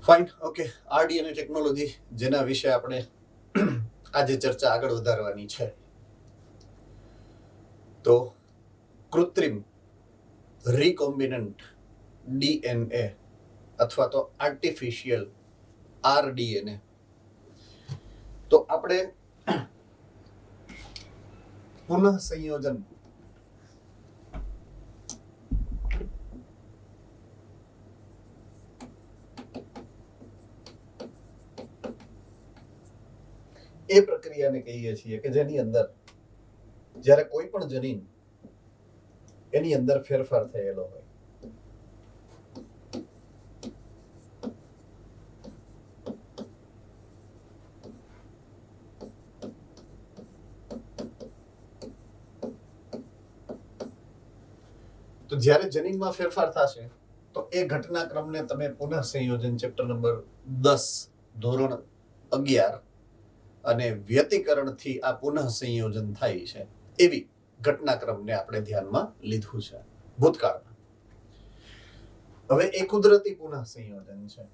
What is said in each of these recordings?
Fine, okay. આરડીએનએ technology, જેના વિશે આપણે આજે ચર્ચા આગળ વધારવાની છે. તો કૃત્રિમ રિકોમ્બિનન્ટ ડીએનએ અથવા તો આર્ટિફિશિયલ આરડીએનએ. તો આપણે પુનઃ સંયોજન એ પ્રક્રિયાને કહીએ છીએ કે જેની અંદર જ્યારે કોઈ પણ જનીન એની અંદર ફેરફાર થયેલો હોય. તો જ્યારે જનીનમાં ફેરફાર થશે તો એ ઘટનાક્રમને તમે પુનઃ સંયોજન ચેપ્ટર નંબર 10 ધોરણ 11 અને વ્યતિકરણથી આ પુનઃ સંયોજન થાય છે એવી ઘટનાક્રમને આપણે ધ્યાનમાં લીધું છે ભૂતકાળમાં. હવે એ કુદરતી પુનઃ સંયોજન છે.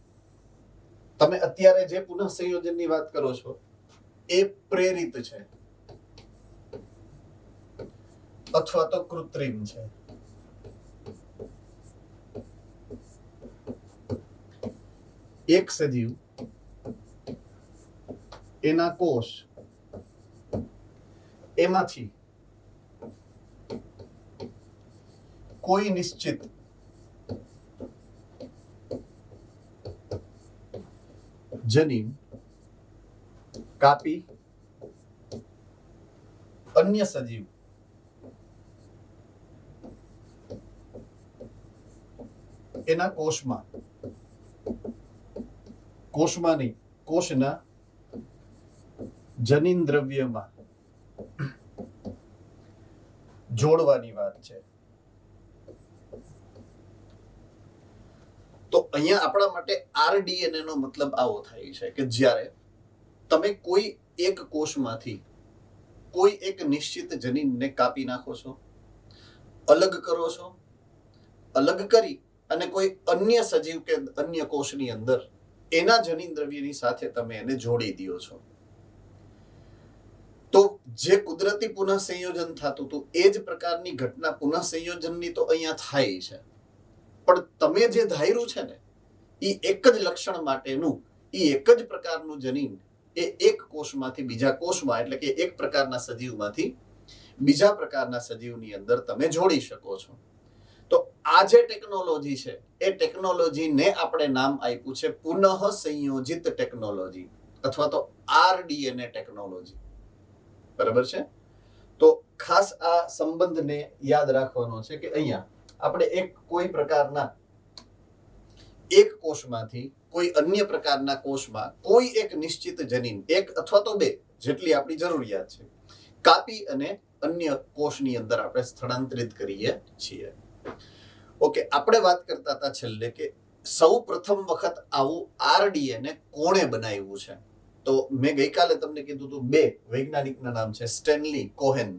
તમે અત્યારે જે પુનઃ સંયોજનની વાત કરો છો એ પ્રેરિત છે અથવા તો કૃત્રિમ છે. એક સજીવ, એના કોષ, એમાંથી કોઈ નિશ્ચિત જનીન કાપી અન્ય સજીવ એના કોષમાં નહીં, કોષના જનીન દ્રવ્યમાં જોડવાની વાત છે. તો અહીંયા આપણા માટે આરડીએનએ નો મતલબ આવો થાય છે કે જ્યારે તમે કોઈ એક કોષમાંથી કોઈ એક નિશ્ચિત જનીનને કાપી નાખો છો, અલગ કરો છો, અલગ કરી અને કોઈ અન્ય સજીવ કે અન્ય કોષની અંદર એના જનીન દ્રવ્યની સાથે તમે એને જોડી દો છો. તો જે કુદરતી પુનઃ સંયોજન થતું હતું એ જ પ્રકારની ઘટના પુનઃ સંયોજનની તો અહીંયા થાય છે. પણ તમે જે ધાર્યું છે ને એ એક જ લક્ષણ માટેનું એ એક જ પ્રકારનું જનીન એ એક કોષમાંથી બીજા કોષમાં, એટલે કે એક પ્રકારના સજીવમાંથી બીજા પ્રકારના સજીવની અંદર તમે જોડી શકો છો. તો આ જે ટેકનોલોજી છે એ ટેકનોલોજીને આપણે નામ આપ્યું છે પુનઃ સંયોજિત ટેકનોલોજી અથવા તો આરડીએનએ ટેકનોલોજી. બરાબર છે? તો ખાસ આ સંબંધને યાદ રાખવાનો છે કે અહીંયા આપણે કોઈ પ્રકારના એક કોષમાંથી કોઈ અન્ય પ્રકારના કોષમાં કોઈ એક નિશ્ચિત જનીન, એક અથવા તો બે, જેટલી આપણી જરૂરિયાત છે, કાપી અને અન્ય કોષની અંદર આપણે સ્થળાંતરિત કરીએ છીએ. ઓકે, આપણે વાત કરતા હતા છેલ્લે કે સૌ પ્રથમ વખત આવું આરડીએનએ કોણે બનાવ્યું છે. તો મેં ગઈકાલે તમને કીધું હતું બે વૈજ્ઞાનિકના નામ છે, સ્ટેનલી કોહેન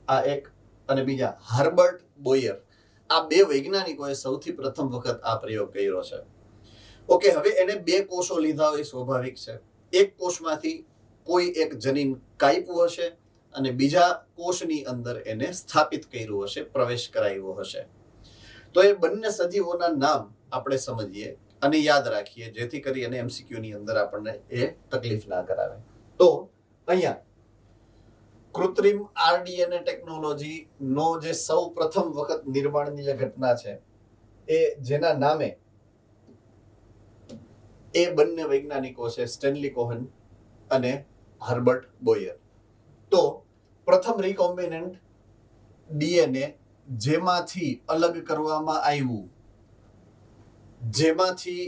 આ એક અને બીજા હર્બર્ટ બોયર. આ બે વૈજ્ઞાનિકોએ સૌથી પ્રથમ વખત આ પ્રયોગ કર્યો છે. ઓકે, હવે એને બે કોષો લીધા હોય, સ્વાભાવિક છે. એક કોષમાંથી કોઈ એક જનીન કાપ્યું હશે અને બીજા કોષની અંદર એને સ્થાપિત કર્યું હશે, પ્રવેશ કરાવ્યો હશે. તો એ બંને સજીવોના નામ આપણે સમજીએ અને યાદ રાખીએ જેથી કરી અને એમસીક્યુ ની અંદર આપણને એ તકલીફ ના કરાવે. તો અહીંયા કૃત્રિમ આરડીએનએ ટેકનોલોજી નો જે સૌ પ્રથમ વખત નિર્માણની જે ઘટના છે એ જેના નામે એ બંને વૈજ્ઞાનિકો છે, સ્ટેનલી કોહેન અને હર્બર્ટ બોયર. તો પ્રથમ રિકોમ્બિનન્ટ ડીએનએ જેમાંથી અલગ કરવામાં આવ્યું, જેમાંથી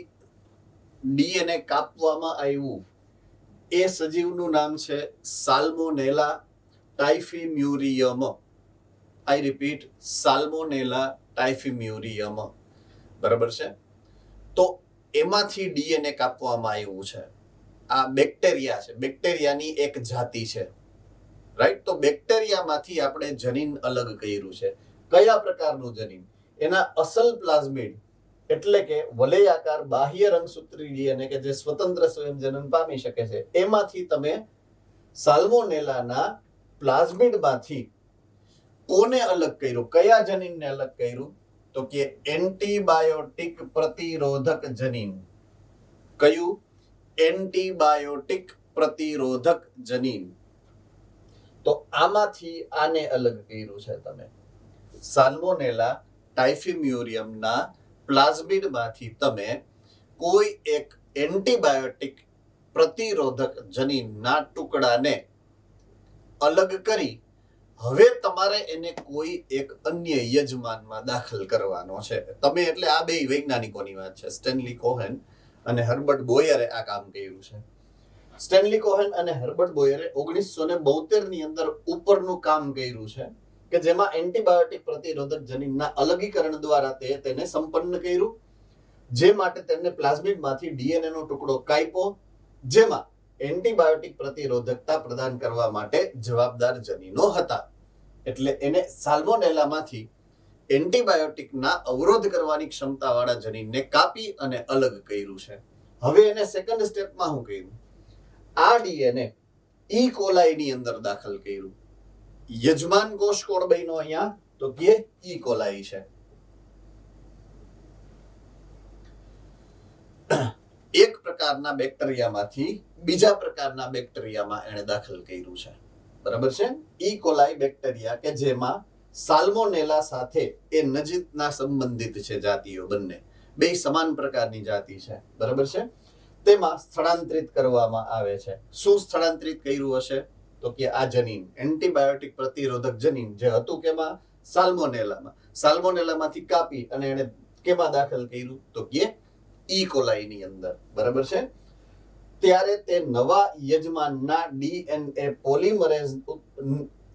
ડીએનએ કાપવામાં આવ્યું, એ સજીવનું નામ છે salmonella typhimurium. I repeat, salmonella typhimurium. બરાબર છે? તો એમાંથી ડીએનએ કાપવામાં આવ્યું છે. આ બેક્ટેરિયા છે, બેક્ટેરિયાની એક જાતિ છે, રાઈટ? તો બેક્ટેરિયામાંથી આપણે જનીન અલગ કર્યું છે. કયા પ્રકારનું જનીન? એના અસલ પ્લાઝમિડ એટલે કે વલયાકાર બાહ્ય રંગસૂત્રી ડીએનએ કે જે સ્વતંત્ર સ્વયંજનન પામી શકે છે, એમાંથી તમે સાલ્મોનેલાના પ્લાઝમિડમાંથી કોને અલગ કર્યું, કયા જનીનને અલગ કર્યું? તો કે એન્ટીબાયોટિક પ્રતિરોધક જનીન. કયું? એન્ટીબાયોટિક પ્રતિરોધક જનીન. તો આમાંથી આને અલગ કર્યું છે તમે. સાલ્મોનેલા ટાઇફિમ્યુરિયમના પ્લાઝમિડમાંથી તમે કોઈ એક એન્ટીબાયોટિક પ્રતિરોધક જનીનના ટુકડાને અલગ કરી હવે તમારે એને કોઈ એક અન્ય યજમાનમાં દાખલ કરવાનો છે. તમે એટલે આ બે વૈજ્ઞાનિકોની વાત છે, સ્ટેનલી કોહેન અને હર્બર્ટ બોયરે આ કામ કર્યું છે. સ્ટેનલી કોહેન અને હર્બર્ટ બોયરે 1972 ની અંદર ઉપરનું કામ કર્યું છે કે જેમાં એન્ટીબાયોટિક પ્રતિરોધક જનીનના અલગીકરણ દ્વારા તેને સંપન્ન કર્યું, જે માટે તેમને પ્લાઝમિડમાંથી ડીએનએ નો ટુકડો કાપ્યો, જેમાં એન્ટીબાયોટિક પ્રતિરોધકતા પ્રદાન કરવા માટે જવાબદાર જનીનો હતા. એટલે એને સાલ્મોનેલામાંથી એન્ટીબાયોટિકના અવરોધ કરવાની ક્ષમતાવાળા જનીનને કાપી અને અલગ કર્યું છે. હવે એને સેકન્ડ સ્ટેપમાં શું કર્યું? આ ડીએનએ ઈ કોલાઈની અંદર દાખલ કર્યું. યજમાન કોષ કોણ બન્યો અહીંયા? તો કે ઈ કોલાઈ છે. એક પ્રકારના બેક્ટેરિયામાંથી બીજા પ્રકારના બેક્ટેરિયામાં એને દાખલ કર્યું છે. બરાબર છે? ઈ કોલાઈ બેક્ટેરિયા કે જેમાં સાલ્મોનેલા સાથે એ નજીકના સંબંધિત છે જાતિઓ, બંને બે સમાન પ્રકારની જાતિ છે. બરાબર છે? તેમાં સ્થળાંતરિત કરવામાં આવે છે. શું સ્થળાંતરિત કર્યું હશે? તો કે આ જનીન એન્ટીબાયોટિક પ્રતિરોધક જનીન જે હતું કેમાં? સાલ્મોનેલામાંથી કાપી અને એને કેમાં દાખલ કર્યું? તો કે ઈ કોલાઈની અંદર. બરાબર છે? ત્યારે તે નવા યજમાનના ડીએનએ પોલિમરેઝ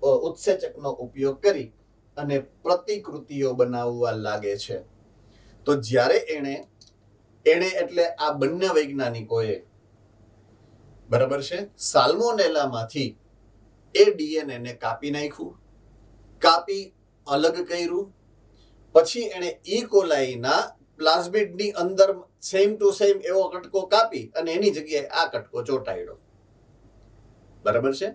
ઉત્સેચકનો ઉપયોગ કરી અને પ્રતિકૃતિઓ બનાવવા લાગે છે. તો જ્યારે એને એટલે આ બંને વૈજ્ઞાનિકોએ, બરાબર છે, સાલ્મોનેલામાંથી એ ડીએનએ ને કાપી નાખ્યું, કાપી અલગ કર્યું, પછી એને ઈ કોલાઈના પ્લાઝમિડની અંદર સેમ ટુ સેમ એવો કટકો કાપી અને એની જગ્યાએ આ કટકો ચોંટાડ્યો. બરાબર છે?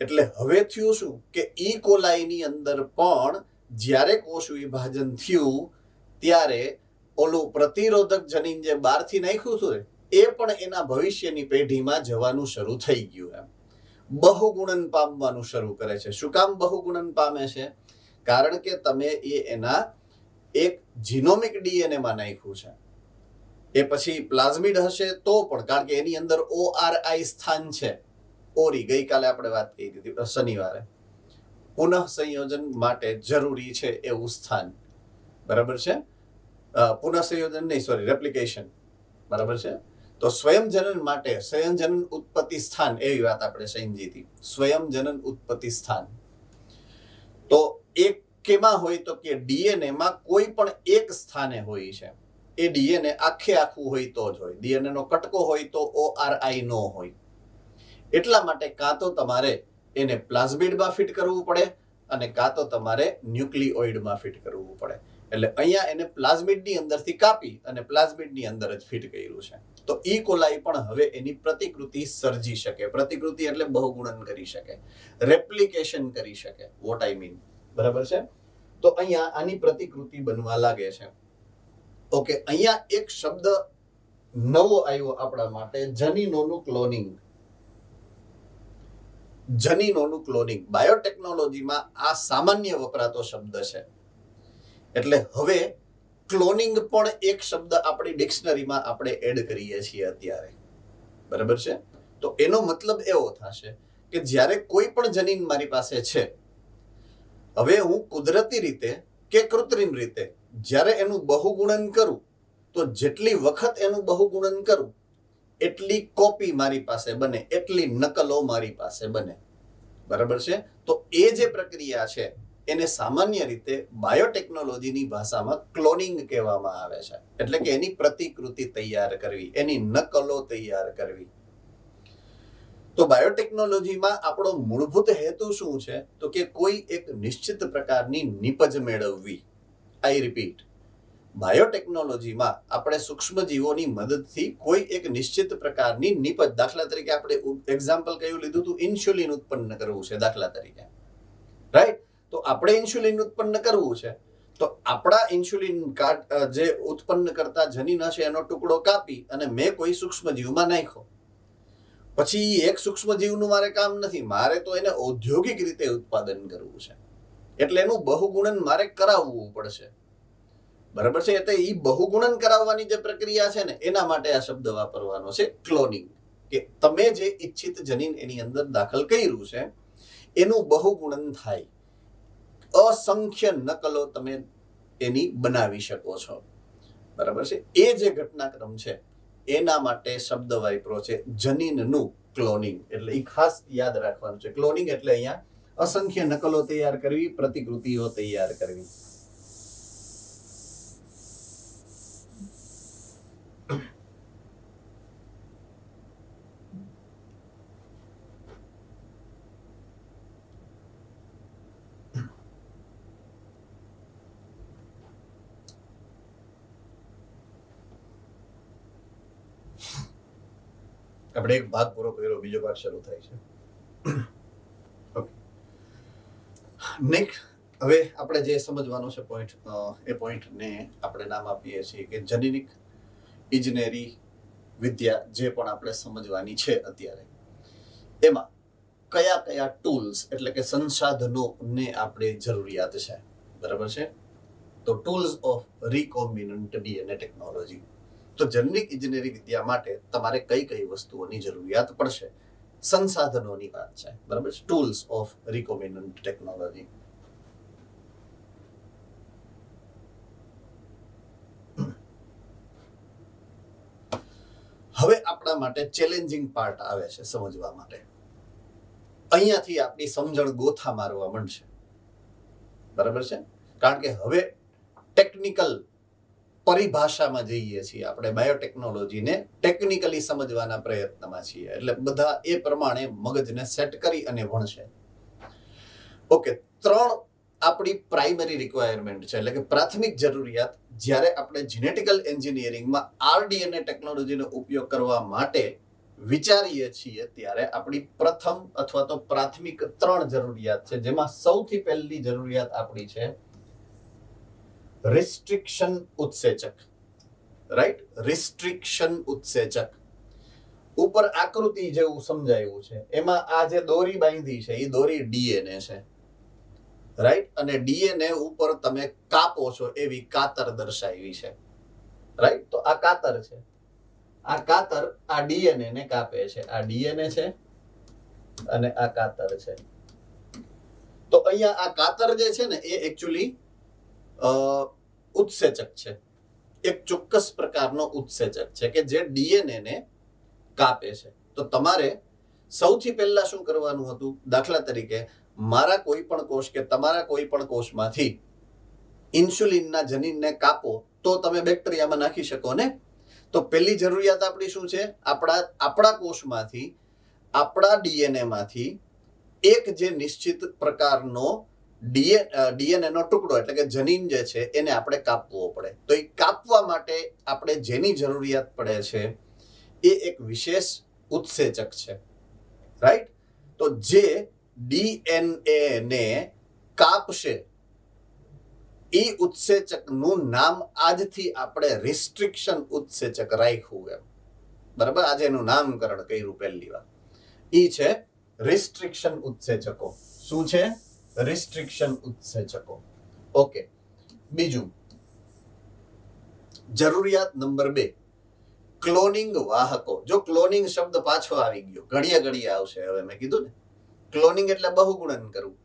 એટલે હવે થયું શું કે ઈ કોલાઈની અંદર પણ જ્યારે કોષ વિભાજન થયું ત્યારે ઓલું પ્રતિરોધક જનીન જે બહારથી નાખ્યું હતું એ પણ એના ભવિષ્યની પેઢીમાં જવાનું શરૂ થઈ ગયું. એમ બહુગુણન પામવાનું શરૂ કરે છે. શું કામ બહુગુણન પામે છે? કારણ કે તમે એના એક જીનોમિક ડીએનએ માં નાખ્યું છે. એ પછી પ્લાઝમિડ હશે તો પણ, કારણ કે એની અંદર ORI સ્થાન છે. ઓરી ગઈકાલે આપણે વાત કરી હતી શનિવારે, પુનઃ સંયોજન માટે જરૂરી છે એવું સ્થાન. બરાબર છે? પુનઃ સંયોજન નહીં, સોરી, રેપ્લિકેશન. બરાબર છે? તો સ્વયંજનન માટે સંયોજન ઉત્પત્તિ સ્થાન, એવી વાત આપણે સમજી હતી. સ્વયંજનન ઉત્પત્તિ સ્થાન તો એક કેમાં હોય? તો કે ડીએનએ માં કોઈ પણ એક સ્થાને હોય છે. એ ડીએનએ આખું હોય તો જ હોય. ડીએનએ નો કટકો હોય તો ORI નો હોય. એટલા માટે કાં તો તમારે એને પ્લાઝમિડમાં ફિટ કરવું પડે અને કાં તો તમારે ન્યુક્લિઓઇડમાં ફિટ કરવું પડે. એટલે અહીંયા એને પ્લાઝમિડની અંદરથી કાપી અને પ્લાઝમિડની અંદર જ ફિટ કર્યું છે. તો ઈ કોલાઈ પણ હવે એની પ્રતિકૃતિ સર્જી શકે. પ્રતિકૃતિ એટલે બહુગુણન કરી શકે, રેપ્લિકેશન કરી શકે. What I mean. બરાબર છે? તો અહીંયા આની પ્રતિકૃતિ બનવા લાગે છે. ઓકે, અહીંયા એક શબ્દ નવો આવ્યો આપણા માટે, જનીનોનું ક્લોનિંગ. જનીનોનું ક્લોનિંગ બાયોટેકનોલોજીમાં આ સામાન્ય વપરાતો શબ્દ છે. એટલે હવે ક્લોનિંગ પણ એક શબ્દ આપણી ડિક્શનરીમાં આપણે એડ કરીએ છીએ અત્યારે. બરાબર છે? તો એનો મતલબ એવો થશે કે જ્યારે કોઈ પણ જનીન મારી પાસે છે, હવે હું કુદરતી રીતે કે કૃત્રિમ રીતે જ્યારે એનું બહુગુણન કરું તો જેટલી વખત એનું બહુગુણન કરું એટલી કોપી મારી પાસે બને, એટલી નકલો મારી પાસે બને. બરાબર છે? તો એ જે પ્રક્રિયા છે એને સામાન્ય રીતે બાયોટેકનોલોજીની ભાષામાં ક્લોનિંગ કહેવામાં આવે છે. એટલે કે એની પ્રતિકૃતિ તૈયાર કરવી, એની નકલો તૈયાર કરવી. તો બાયોટેકનોલોજીમાં આપણો મૂળભૂત હેતુ શું છે? તો કે કોઈ એક નિશ્ચિત પ્રકારની નિપજ મેળવવી. આઈ રિપીટ, બાયોટેકનોલોજીમાં આપણે સૂક્ષ્મજીવોની મદદથી કોઈ એક નિશ્ચિત પ્રકારની નિપજ, દાખલા તરીકે આપણે એક્ઝામ્પલ કયું લીધું હતું, ઇન્સ્યુલિન ઉત્પન્ન કરવું છે દાખલા તરીકે, રાઈટ? તો આપણે ઇન્સ્યુલિન ઉત્પન્ન કરવું છે, તો આપણા ઇન્સ્યુલિન જે ઉત્પન્ન કરતા જનીન હશે એનો ટુકડો કાપી અને મેં કોઈ સૂક્ષ્મજીવમાં નાખ્યો. પછી એક સૂક્ષ્મજીવનું મારે કામ નથી, મારે તો એને ઔદ્યોગિક રીતે ઉત્પાદન કરવું છે, એટલે એનું બહુગુણન મારે કરાવવું પડશે. બરાબર છે? એટલે એ બહુગુણન કરાવવાની જે પ્રક્રિયા છે ને, એના માટે આ શબ્દ વાપરવાનો છે ક્લોનિંગ, કે તમે જે ઈચ્છિત જનીન એની અંદર દાખલ કર્યું છે એનું બહુગુણન થાય, અસંખ્ય નકલો તમે એની બનાવી શકો છો. બરાબર છે? એ જે ઘટનાક્રમ છે એના માટે શબ્દ વાપરો છે જનીનનું ક્લોનિંગ. એટલે એ ખાસ યાદ રાખવાનું છે. ક્લોનિંગ એટલે અહીંયા અસંખ્ય નકલો તૈયાર કરવી, પ્રતિકૃતિઓ તૈયાર કરવી. આપણે એક ભાગ પૂરો કર્યો, બીજો ભાગ શરૂ થાય છે. ઓકે, નેક્સ્ટ હવે આપણે જે સમજવાનો છે પોઈન્ટ, એ પોઈન્ટને આપણે નામ આપીએ છીએ કે જનીનિક ઇજનેરી વિદ્યા જે પણ આપણે સમજવાની છે અત્યારે, એમાં કયા કયા ટૂલ્સ એટલે કે સંસાધનોને આપણે જરૂરિયાત છે. બરાબર છે? તો tools of recombinant DNA technology. તો જનીનિક ઇજનેરી વિદ્યા માટે તમારે કઈ કઈ વસ્તુઓની જરૂરિયાત પડશે, સંસાધનોની વાત છે. બરાબર છે? Tools of recombinant technology. હવે આપણા માટે ચેલેન્જિંગ પાર્ટ આવે છે સમજવા માટે. અહીંયાથી આપણી સમજણ ગોથા મારવા માંડશે. બરાબર છે? કારણ કે હવે ટેકનિકલ પરિભાષામાં જઈએ છીએ, આપણે બાયોટેકનોલોજીને ટેકનિકલી સમજવાના પ્રયત્નમાં છીએ, એટલે બધા એ પ્રમાણે મગજને સેટ કરી અને ભણશે. ઓકે, 3 આપણી પ્રાઇમરી રિક્વાયરમેન્ટ છે, એટલે કે પ્રાથમિક જરૂરિયાત જ્યારે આપણે જીનેટિકલ એન્જિનિયરિંગમાં આરડીએનએ ટેકનોલોજીનો ઉપયોગ કરવા માટે વિચારીએ છીએ ત્યારે આપણી પ્રથમ અથવા તો પ્રાથમિક 3 જરૂરિયાત છે, જેમાં સૌથી પહેલી જરૂરિયાત આપણી છે રિસ્ટ્રિક્શન ઉત્સેચક. રાઈટ? રિસ્ટ્રિક્શન ઉત્સેચક. ઉપર આકૃતિ જેવું સમજાયું છે, એમાં આ જે દોરી બાંધી છે એ દોરી ડીએનએ છે. રાઈટ? અને ડીએનએ ઉપર તમે કાપો છો એવી કાતર દર્શાવી છે. રાઈટ? તો આ કાતર છે, આ કાતર આ ડીએનએ ને કાપે છે. આ ડીએનએ છે અને આ કાતર છે. તો અહીંયા આ કાતર જે છે ને એ એકચ્યુઅલી ઉત્સેચક છે, એક ચોક્કસ પ્રકારનો ઉત્સેચક છે કે જે ડીએનએ ને કાપે છે. તો તમારે સૌથી પહેલા શું કરવાનું હતું, દાખલા તરીકે મારા કોઈ પણ કોષ કે તમારા કોઈ પણ કોષમાંથી ઇન્સ્યુલિનના જનીનને કાપો તો તમે બેક્ટેરિયામાં નાખી શકો ને. તો પહેલી જરૂરિયાત આપણી શું છે, આપણા કોષમાંથી, આપણા ડીએનએ માંથી એક જે નિશ્ચિત પ્રકારનો ડીએનએ નો ટુકડો એટલે કે જનીન જે છે એને આપણે કાપવો પડે. તો એ કાપવા માટે આપણે જેની જરૂરિયાત પડે છે એ એક વિશેષ ઉત્સેચક છે. રાઈટ? તો જે ડીએનએ ને કાપશે એ ઉત્સેચકનું નામ આજથી આપણે રિસ્ટ્રિક્શન ઉત્સેચક રાખ્યું એમ. બરાબર? આજે એનું નામકરણ કર્યું પહેલી વાર. ઈ છે રિસ્ટ્રિક્શન ઉત્સેચકો. શું છે? રિસ્ટ્રિક્શન ઉત્સેચકો. ઓકે, બીજું જરૂરિયાત નંબર 2, ક્લોનિંગ વાહકો. જો ક્લોનિંગ શબ્દ પાછો આવી ગયો, ઘડીએ આવશે. હવે મેં કીધું ને, ક્લોનિંગ એટલે બહુગુણન કરવું.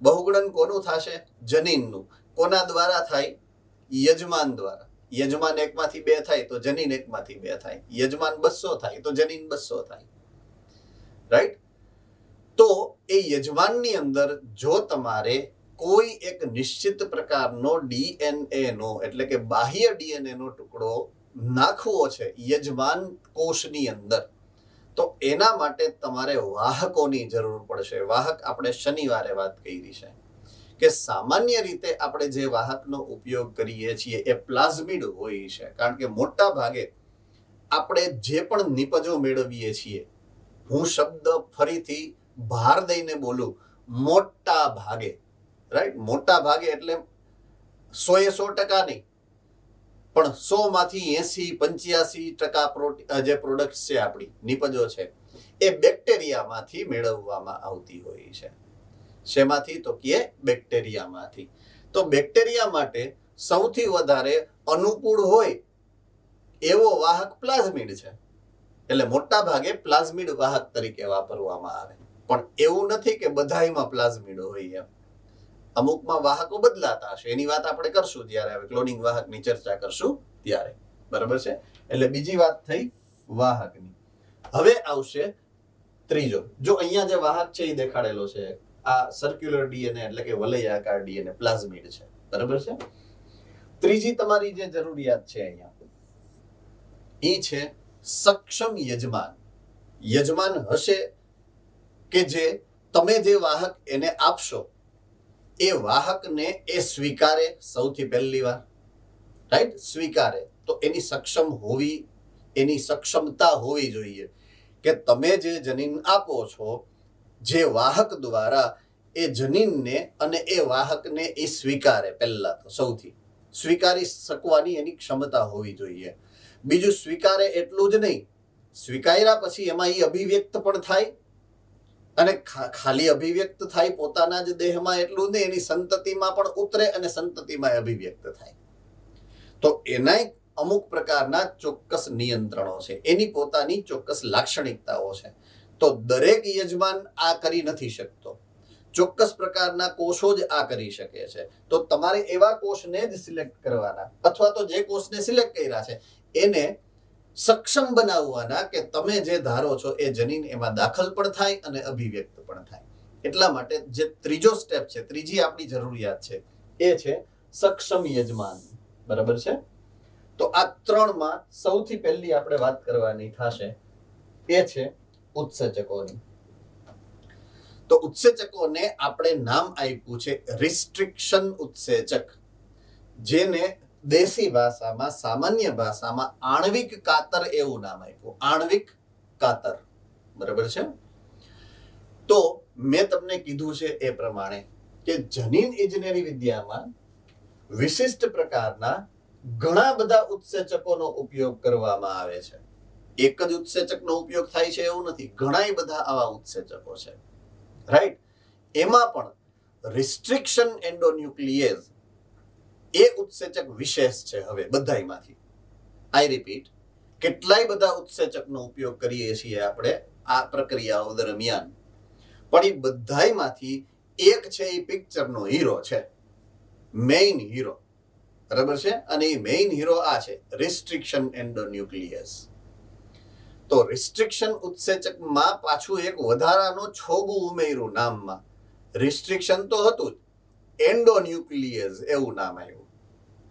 બહુગુણન કોનું થશે? જનીનનું. કોના દ્વારા થાય? યજમાન દ્વારા. યજમાન 1 માંથી 2 થાય તો જનીન 1 માંથી 2 થાય. યજમાન 200 થાય તો જનીન 200 થાય. રાઈટ? તો એ યજમાનની અંદર જો તમારે કોઈ એક નિશ્ચિત પ્રકારનો ડીએનએ નો એટલે કે બાહ્ય ડીએનએ નો ટુકડો નાખવો છે યજમાન કોષની અંદર, તો એના માટે તમારે વાહકોની જરૂર પડશે. વાહક આપણે શનિવારે વાત કરી છે કે સામાન્ય રીતે આપણે જે વાહકનો ઉપયોગ કરીએ છીએ એ પ્લાઝમિડ હોય છે, કારણ કે મોટા ભાગે આપણે જે પણ નિપજો મેળવીએ છીએ, હું શબ્દ ફરીથી ભાર દઈને બોલું, મોટા ભાગે, રાઈટ, મોટા ભાગે એટલે 100% નહીં, પણ 100 માંથી 80-85% જે પ્રોડક્ટ છે, આપણી નિપજો છે, એ બેક્ટેરિયામાંથી મેળવવામાં આવતી હોય છે. શેમાંથી? તો કે બેક્ટેરિયામાંથી. તો બેક્ટેરિયા માટે સૌથી વધારે અનુકૂળ હોય એવો વાહક પ્લાઝમિડ છે, એટલે મોટા ભાગે પ્લાઝમિડ વાહક તરીકે વાપરવામાં આવે. પણ એવું નથી કે બધાયમાં પ્લાઝમિડ હોય એમ. અમુકમાં વાહકો બદલાતા હશે, એની વાત આપણે કરશું જ્યારે હવે ક્લોનિંગ વાહકની ચર્ચા કરશું ત્યારે. બરાબર છે? એટલે બીજી વાત થઈ વાહકની. હવે આવશે ત્રીજો. જો અહીંયા જે વાહક છે એ દેખાડેલો છે, આ સર્ક્યુલર ડીએનએ એટલે કે વલયાકાર ડીએનએ પ્લાઝમિડ છે. બરાબર છે? ત્રીજી તમારી જે જરૂરિયાત છે અહીંયા એ છે સક્ષમ યજમાન. યજમાન હશે કે જે તમે જે વાહક એને આપશો એ વાહકને એ સ્વીકારે, સૌથી પહેલી વાર, રાઈટ, સ્વીકારે. તો એની સક્ષમ હોવી, એની સક્ષમતા હોવી જોઈએ કે તમે જે જનીન આપો છો, જે વાહક દ્વારા એ જનીનને અને એ વાહકને એ સ્વીકારે. પહેલા તો સૌથી સ્વીકારી શકવાની એની ક્ષમતા હોવી જોઈએ. બીજું, સ્વીકારે એટલું જ નહીં, સ્વીકાર્યા પછી એમાં એ અભિવ્યક્ત પણ થાય, અને ખાલી અભિવ્યક્ત થાય પોતાના જ દેહમાં એટલું નહીં, એની સંતતિમાં પણ ઉતરે અને સંતતિમાં અભિવ્યક્ત થાય. તો એના અમુક પ્રકારના ચોક્કસ નિયંત્રણો છે, એની પોતાની ચોક્કસ લાક્ષણિકતાઓ છે. તો દરેક યજમાન આ કરી નથી શકતો, ચોક્કસ પ્રકારના કોષો જ આ કરી શકે છે. તો તમારે એવા કોષને જ સિલેક્ટ કરવાના, અથવા તો જે કોષને સિલેક્ટ કર્યા છે એને સક્ષમ બનાવવાના કે તમે જે ધારો છો એ જનીન એમાં દાખલ પણ થાય અને અભિવ્યક્ત પણ થાય. એટલા માટે જે ત્રીજો સ્ટેપ છે, ત્રીજી આપણી જરૂરિયાત છે, એ છે સક્ષમ યજમાન. બરાબર છે? તો આ ત્રણમાં સૌથી પહેલી આપણે વાત કરવાની થશે એ છે ઉત્સેચકોની. તો ઉત્સેચકોને આપણે નામ આપ્યું છે રિસ્ટ્રિક્શન ઉત્સેચક, જેને દેશી ભાષામાં, સામાન્ય ભાષામાં આણ્વિક કાતર એવું નામ આપ્યું. આણ્વિક કાતર. બરાબર છે? તો મેં તમને કીધું છે એ પ્રમાણે કે જનીન ઇજનેરી વિદ્યામાં વિશિષ્ટ પ્રકારના ઘણા બધા ઉત્સેચકોનો ઉપયોગ કરવામાં આવે છે. એક જ ઉત્સેચકનો ઉપયોગ થાય છે એવું નથી, ઘણા બધા આવા ઉત્સેચકો છે, રાઈટ. એમાં પણ રિસ્ટ્રિક્શન એન્ડોન્યુક્લિયેઝ એ ઉત્સેચક વિશેષ છે. હવે બધાયમાંથી, આઈ રિપીટ, કેટલાય બધા ઉત્સેચકનો ઉપયોગ કરીએ છીએ આપણે આ પ્રક્રિયાઓ દરમિયાન, પણ એ બધાયમાંથી એક છે એ પિક્ચરનો હીરો છે, મેઇન હીરો. બરાબર છે? અને એ મેઇન હીરો આ છે રિસ્ટ્રિક્શન એન્ડોન્યુક્લિયસ. તો રિસ્ટ્રિક્શન ઉત્સેચકમાં પાછું એક વધારાનું છોગું ઉમેર્યું નામમાં. રિસ્ટ્રિક્શન તો હતું જ, એન્ડોન્યુક્લિયસ એવું નામ આવ્યું.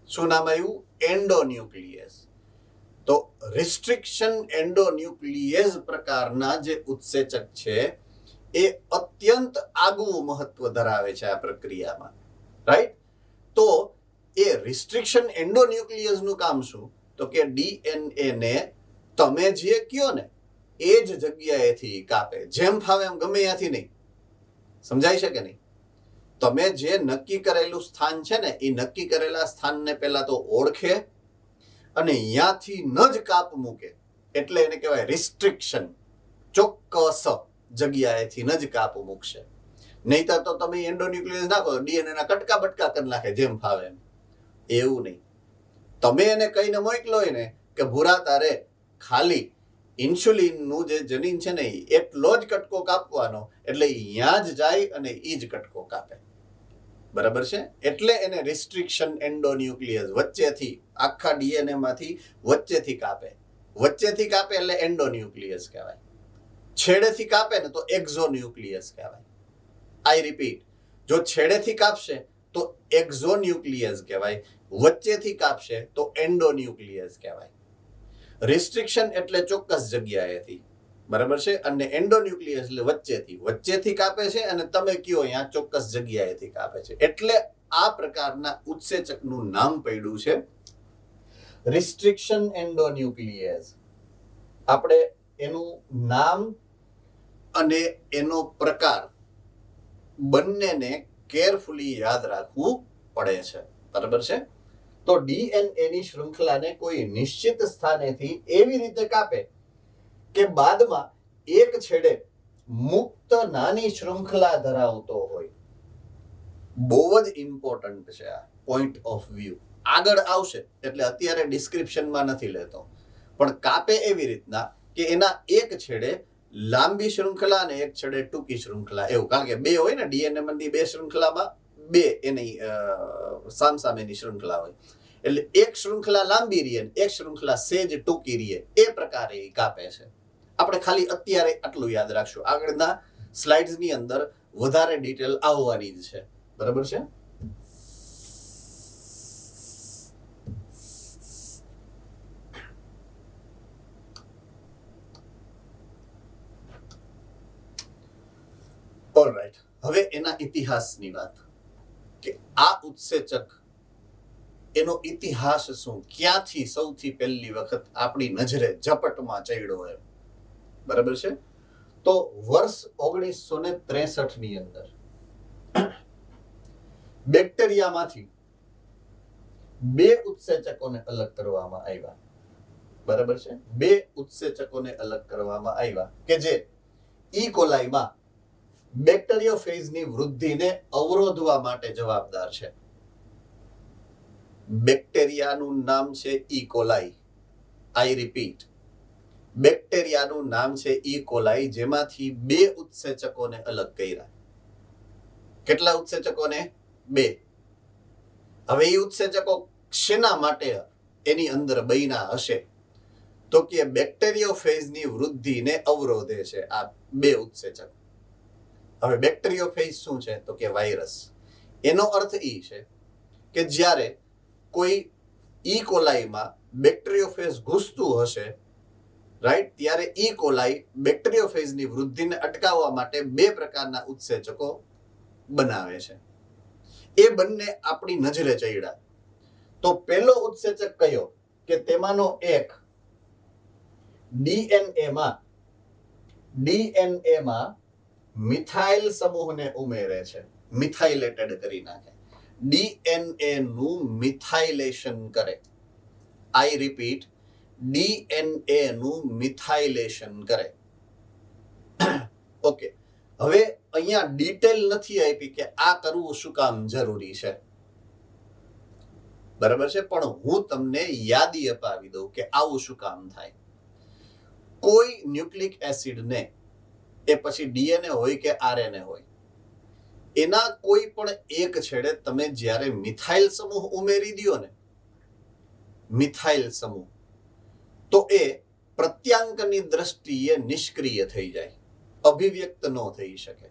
શું નામ આવ્યું? એન્ડોન્યુક્લિયસ. તો રિસ્ટ્રિક્શન એન્ડોન્યુક્લિયસ પ્રકારના જે ઉત્સેચક છે એ અત્યંત આગવું મહત્વ ધરાવે છે આ પ્રક્રિયામાં, રાઈટ. તો એ રિસ્ટ્રિક્શન એન્ડોન્યુક્લિયસનું કામ શું? તો કે ડીએનએ ને તમે જે કયો ને એ જ જગ્યાએથી કાપે, જેમ ફાવે એમ, ગમે ત્યાંથી નહીં. સમજાઈ શકે નહીં? તમે જે નક્કી કરેલું સ્થાન છે ને એ નક્કી કરેલા સ્થાનને પહેલા તો ઓળખે અને ત્યાંથી ન જ કાપ મૂકે, એટલે એને કહેવાય રિસ્ટ્રિક્શન. ચોક્કસ જગ્યાએથી ન જ કાપ મૂકશે. નહીતર તો તમે એન્ડોન્યુક્લિયસ નાખો, ડીએનએ ના કટકા બટકા કરી નાખે જેમ ફાવે એમ. એવું નહીં. તમે એને કહીને મોકલો ને કે ભૂરા તારે ખાલી ઇન્સ્યુલિનનું જે જનીન છે ને એટલો જ કટકો કાપવાનો, એટલે ત્યાં જ જાય અને એ જ કટકો કાપે. બરાબર છે? એટલે એને રિસ્ટ્રિક્શન એન્ડોન્યુક્લિયસ, વચ્ચેથી આખા ડીએનએ માંથી વચ્ચેથી કાપે. વચ્ચેથી કાપે એટલે એન્ડોન્યુક્લિયસ કહેવાય. છેડેથી કાપે ને તો એક્ઝોન્યુક્લિયસ કહેવાય. આઈ રિપીટ, જો છેડેથી કાપશે તો એક્ઝોન્યુક્લિયસ કહેવાય, વચ્ચેથી કાપશે તો એન્ડોન્યુક્લિયસ કહેવાય. રિસ્ટ્રિક્શન એટલે ચોક્કસ જગ્યાએથી, બરાબર છે. અને એન્ડોન્યુક્લિયસ એટલે વચ્ચેથી કાપે છે અને તમે કયો અહીંયા ચોક્કસ જગ્યાએથી કાપે છે. એટલે આ પ્રકારના ઉત્સેચકનું નામ પડ્યું છે રિસ્ટ્રિક્શન એન્ડોન્યુક્લિયસ. આપણે એનું નામ અને એનો પ્રકાર બંનેને કેરફુલી યાદ રાખવું પડે છે. બરાબર છે. તો ડીએનએ ની શૃંખલાને કોઈ નિશ્ચિત સ્થાનેથી એવી રીતે કાપે કે બાદમાં એક છેડે મુક્ત નાની શૃંખલા ધરાવતો હોય. બહુ જ ઇમ્પોર્ટન્ટ છે આ પોઈન્ટ ઓફ વ્યૂ. આગળ આવશે એટલે અત્યારે ડિસ્ક્રિપ્શનમાં નથી લેતો, પણ કાપે એવી રીતના કે એના એક છેડે લાંબી શૃંખલા અને એક છેડે ટૂંકી શૃંખલા, એવું. કારણ કે બે હોય ને ડીએનએ માંની બે શૃંખલામાં બે એની સામસામેની શૃંખલા હોય, એટલે એક શૃંખલા લાંબી રહે એક શૃંખલા સેજ ટૂંકી રહે, એ પ્રકારે એ કાપે છે. આપણે ખાલી અત્યારે આટલું યાદ રાખશું, આગળના સ્લાઇડ્સની અંદર વધારે ડિટેલ આવવાની જ છે. બરાબર છે. ઓલરાઈટ, હવે એના ઇતિહાસની વાત, કે આ ઉત્સેચક એનો ઇતિહાસ શું, ક્યાંથી સૌથી પહેલી વખત આપણી નજરે ઝપટમાં ચડ્યો એમ. બરાબર છે. તો વર્ષ 1963 ની અંદર બેક્ટેરિયામાંથી બે ઉત્સેચકોને અલગ કરવામાં આવ્યા. બરાબર છે. બે ઉત્સેચકોને અલગ કરવામાં આવ્યા કે જે ઈ કોલાઈમાં બેક્ટેરિયોફેજની વૃદ્ધિને અવરોધવા માટે જવાબદાર છે. બેક્ટેરિયાનું નામ છે ઈ કોલાઈ. આઈ રિપીટ, બેક્ટેરિયાનું નામ છે ઈ કોલાઈ, જેમાંથી બે ઉત્સેચકોને અલગ કર્યા. કેટલા ઉત્સેચકોને? બે. હવે એ ઉત્સેચકો શેના માટે એની અંદર બન્યા હશે? તો કે બેક્ટેરિયોફેજની વૃદ્ધિને અવરોધે છે આ બે ઉત્સેચક. હવે બેક્ટેરિયોફેજ શું છે? તો કે વાયરસ. એનો અર્થ એ છે કે જ્યારે કોઈ ઈ કોલાઈમાં બેક્ટેરિયોફેજ ઘૂસતું હશે, રાઈટ, ત્યારે ઈ કોલાઈ બેક્ટેરિયોફેજની વૃદ્ધિને અટકાવવા માટે બે પ્રકારના ઉત્સેચકો બનાવે છે. એ બંને આપણી નજરે ચડ્યા. તો પહેલો ઉત્સેચક કયો? કે તેમાંનો એક ડીએનએમાં મિથાઇલ સમૂહને ઉમેરે છે, મિથાઇલેટેડ કરી નાખે. ડીએનએ નું મિથાઇલેશન કરે. આઈ રિપીટ, ડીએનએ નું મિથાઇલેશન કરે. ઓકે, હવે અહીંયા ડિટેલ નથી આપી કે આ કરવું શું કામ જરૂરી છે. બરાબર છે. પણ હું તમને યાદી અપાવી દઉં કે આવું શું કામ થાય. કોઈ ન્યુક્લિક એસિડને, એ પછી ડીએનએ હોય કે આરએનએ હોય, એના કોઈ પણ એક છેડે તમે જ્યારે મિથાઇલ સમૂહ ઉમેરી દો ને, મિથાઇલ સમૂહ, તો એ પ્રત્યાંકની દ્રષ્ટિએ નિષ્ક્રિય થઈ જાય, અભિવ્યક્ત ન થઈ શકે.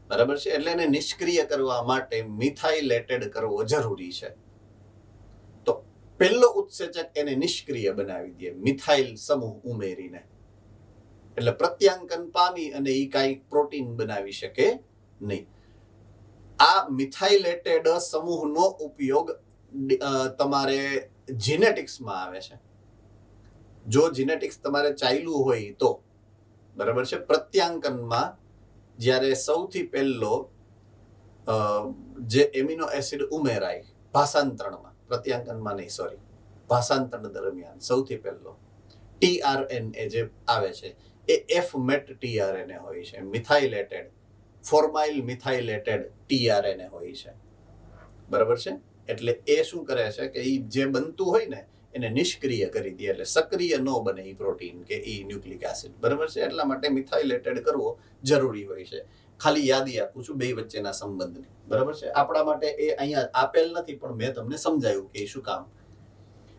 બરાબર છે. એટલે એને નિષ્ક્રિય કરવા માટે મિથાઇલેટેડ કરવો જરૂરી છે. તો પહેલો ઉત્સેચક એને નિષ્ક્રિય બનાવી દે મિથાઇલ સમૂહ ઉમેરીને, એટલે પ્રત્યાંકન પામી અને એ કાંઈ પ્રોટીન બનાવી શકે નહીં. આ મિથાઇલેટેડ સમૂહનો ઉપયોગ તમારે જીનેટિક્સમાં આવે છે. જો જીનેટિક્સ તમારે ચાલ્યું હોય તો, બરાબર છે, પ્રત્યાંકનમાં જ્યારે સૌથી પહેલો જે એમિનો એસિડ ઉમેરાય ભાષાંતરણમાં, પ્રત્યાંકનમાં નહીં, સોરી, ભાષાંતરણ દરમિયાન સૌથી પહેલો ટીઆરએનએ જે આવે છે એ એફ મેટ ટીઆરએનએ હોય છે, મિથાઇલેટેડ ફોર્માઇલ મિથાઇલેટેડ ટીઆરએનએ હોય છે. બરાબર છે. એટલે એ શું કરે છે કે એ જે બનતું હોય ને એને નિષ્ક્રિય કરી દે, એટલે સક્રિય ન બને એ પ્રોટીન કે એ ન્યુક્લિક એસિડ. બરાબર છે. એટલા માટે મિથાઇલેટેડ કરવો જરૂરી હોય છે. ખાલી યાદી આપું છું બે વચ્ચેના સંબંધની. બરાબર છે. આપણા માટે એ અહીંયા આપેલ નથી, પણ મેં તમને સમજાવ્યું કે શું કામ.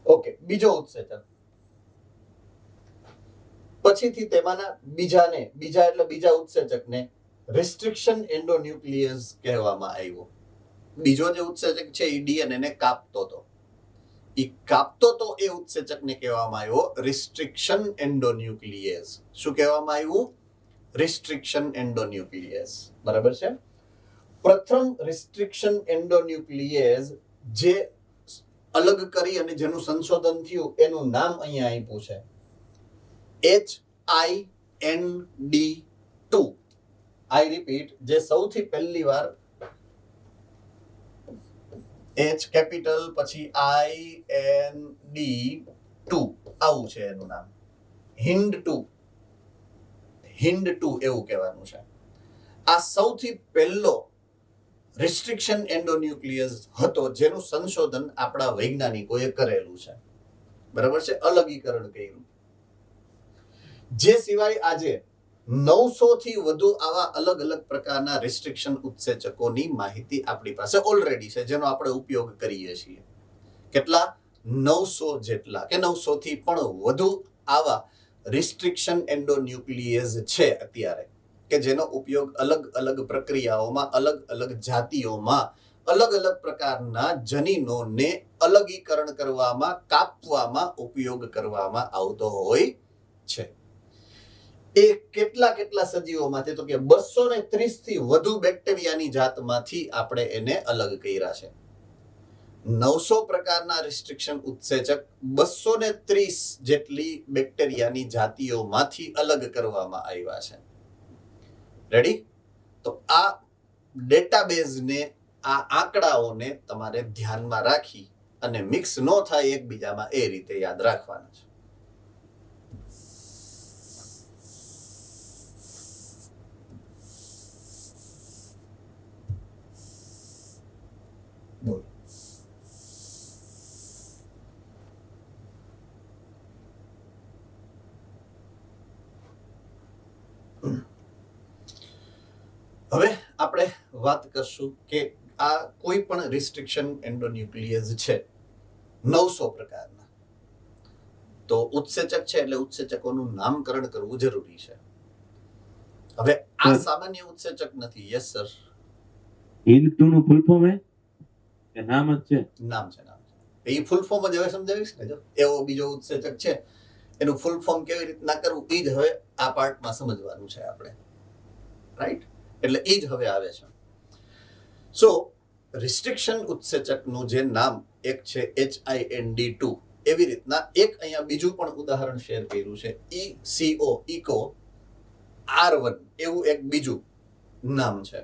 ઓકે, બીજો ઉત્સેચક. પછીથી તેમાંના બીજા ઉત્સેચકને રિસ્ટ્રિક્શન એન્ડોન્યુક્લિયસ કહેવામાં આવ્યો. બીજો જે ઉત્સેચક છે એ ડીએનએ ને કાપતો હતો. ઈ કાપતો તો એ ઉત્સેચકને કહેવામાં આવ્યો રિસ્ટ્રિક્શન એન્ડોન્યુક્લિયેઝ. શું કહેવામાં આવ્યું? રિસ્ટ્રિક્શન એન્ડોન્યુક્લિયેઝ. બરાબર છે. પ્રથમ રિસ્ટ્રિક્શન એન્ડોન્યુક્લિયેઝ જે અલગ કરી અને જેનું સંશોધન થયું એનું નામ અહીંયા આપ્યું છે HIND2. આઈ રિપીટ, જે સૌથી પહેલી વાર H કેપિટલ પછી IND2 આવું છે એનું નામ. HIND2 એવું કહેવાનું છે. આ સૌથી પહેલો રિસ્ટ્રિક્શન એન્ડોન્યુક્લિયસ હતો જેનું સંશોધન આપણા વૈજ્ઞાનિકોએ કરેલું છે. બરાબર છે. અલગીકરણ કર્યું. જે સિવાય આજે 900 થી વધુ આવા અલગ અલગ પ્રકારના રિસ્ટ્રિક્શન ઉત્સેચકોની માહિતી આપણી પાસે ઓલરેડી છે જેનો આપણે ઉપયોગ કરીએ છીએ. કેટલા? 900 જેટલા કે 900 થી પણ વધુ આવા રિસ્ટ્રિક્શન એન્ડોન્યુક્લિયેઝ છે અત્યારે કે જેનો ઉપયોગ અલગ અલગ પ્રક્રિયાઓમાં અલગ અલગ જાતિઓમાં અલગ અલગ પ્રકારના જનીનોને અલગીકરણ કરવામાં કાપવામાં ઉપયોગ કરવામાં આવતો હોય છે. એ કેટલા સજીવોમાંથી તો કે 230 થી વધુ બેક્ટેરિયાની જાતમાંથી આપણે એને અલગ કર્યા છે. 900 પ્રકારના રિસ્ટ્રિક્શન ઉત્સેચક 230 જેટલી બેક્ટેરિયાની જાતિઓમાંથી અલગ કરવામાં આવ્યા છે. રેડી? તો આ ડેટાબેઝને, આ આંકડાઓને તમારે ધ્યાનમાં રાખી અને મિક્સ ન થાય એકબીજામાં એ રીતે યાદ રાખવાના છે. બોલો. હવે આપણે વાત કરશું કે આ કોઈ પણ રિસ્ટ્રિક્શન એન્ડોન્યુક્લિયેઝ છે 900 પ્રકારના, તો ઉત્સેચક છે એટલે ઉત્સેચકોનું નામકરણ કરવું જરૂરી છે. હવે આ સામાન્ય ઉત્સેચક નથી. Yes sir. HIND2 નું ફૂલ ફોર્મ હે કે નામ જ છે? નામ છે. એ ફૂલ ફોર્મ જ હવે સમજાવીશ ને. જો એવો બીજો ઉત્સેચક છે એનું ફૂલ ફોર્મ કેવી રીતના કરવું એ જ હવે આ પાર્ટમાં સમજવાનું છે આપણે. રાઈટ? એટલે એ જ હવે આવે છે. સો રિસ્ટ્રિક્શન ઉત્સેચકનું જે નામ એક છે HIND2, એવી રીતના એક અહીંયા બીજું પણ ઉદાહરણ શેર કર્યું છે ECO R1 એવું એક બીજું નામ છે.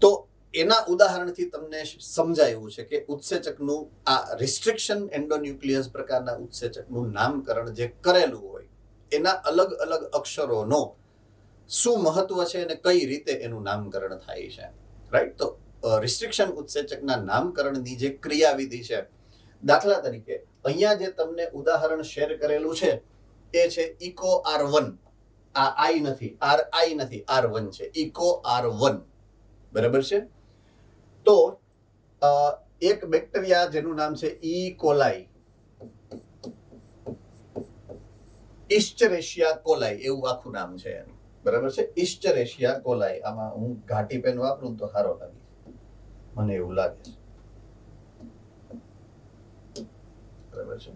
તો એના ઉદાહરણથી તમને સમજાયું છે કે ઉત્સેચકનું આ રિસ્ટ્રિક્શન એન્ડોન્યુક્લિયસ પ્રકારના ઉત્સેચકનું નામકરણ જે કરેલું હોય એના અલગ અલગ અક્ષરોનો શું મહત્વ છે અને કઈ રીતે એનું નામકરણ થાય છે. રાઈટ? તો રિસ્ટ્રિક્શન ઉત્સેચકના નામકરણની જે ક્રિયાવિધિ છે, દાખલા તરીકે અહીંયા જે તમને ઉદાહરણ શેર કરેલું છે એ છે ઇકો R1. આ I નથી, RI નથી, R1 છે. Eco R1. બરાબર છે? તો એક બેક્ટેરિયા જેનું નામ છે E. coli, ઇસ્ચરેશિયા કોલાઈ એવું આખું નામ છે એનું. બરાબર છે? ઇસ્ચરેશિયા કોલાઈ. આમાં હું ઘાટી પેન વાપરું તો સારો લાગે, મને એવું લાગે છે. બરાબર છે?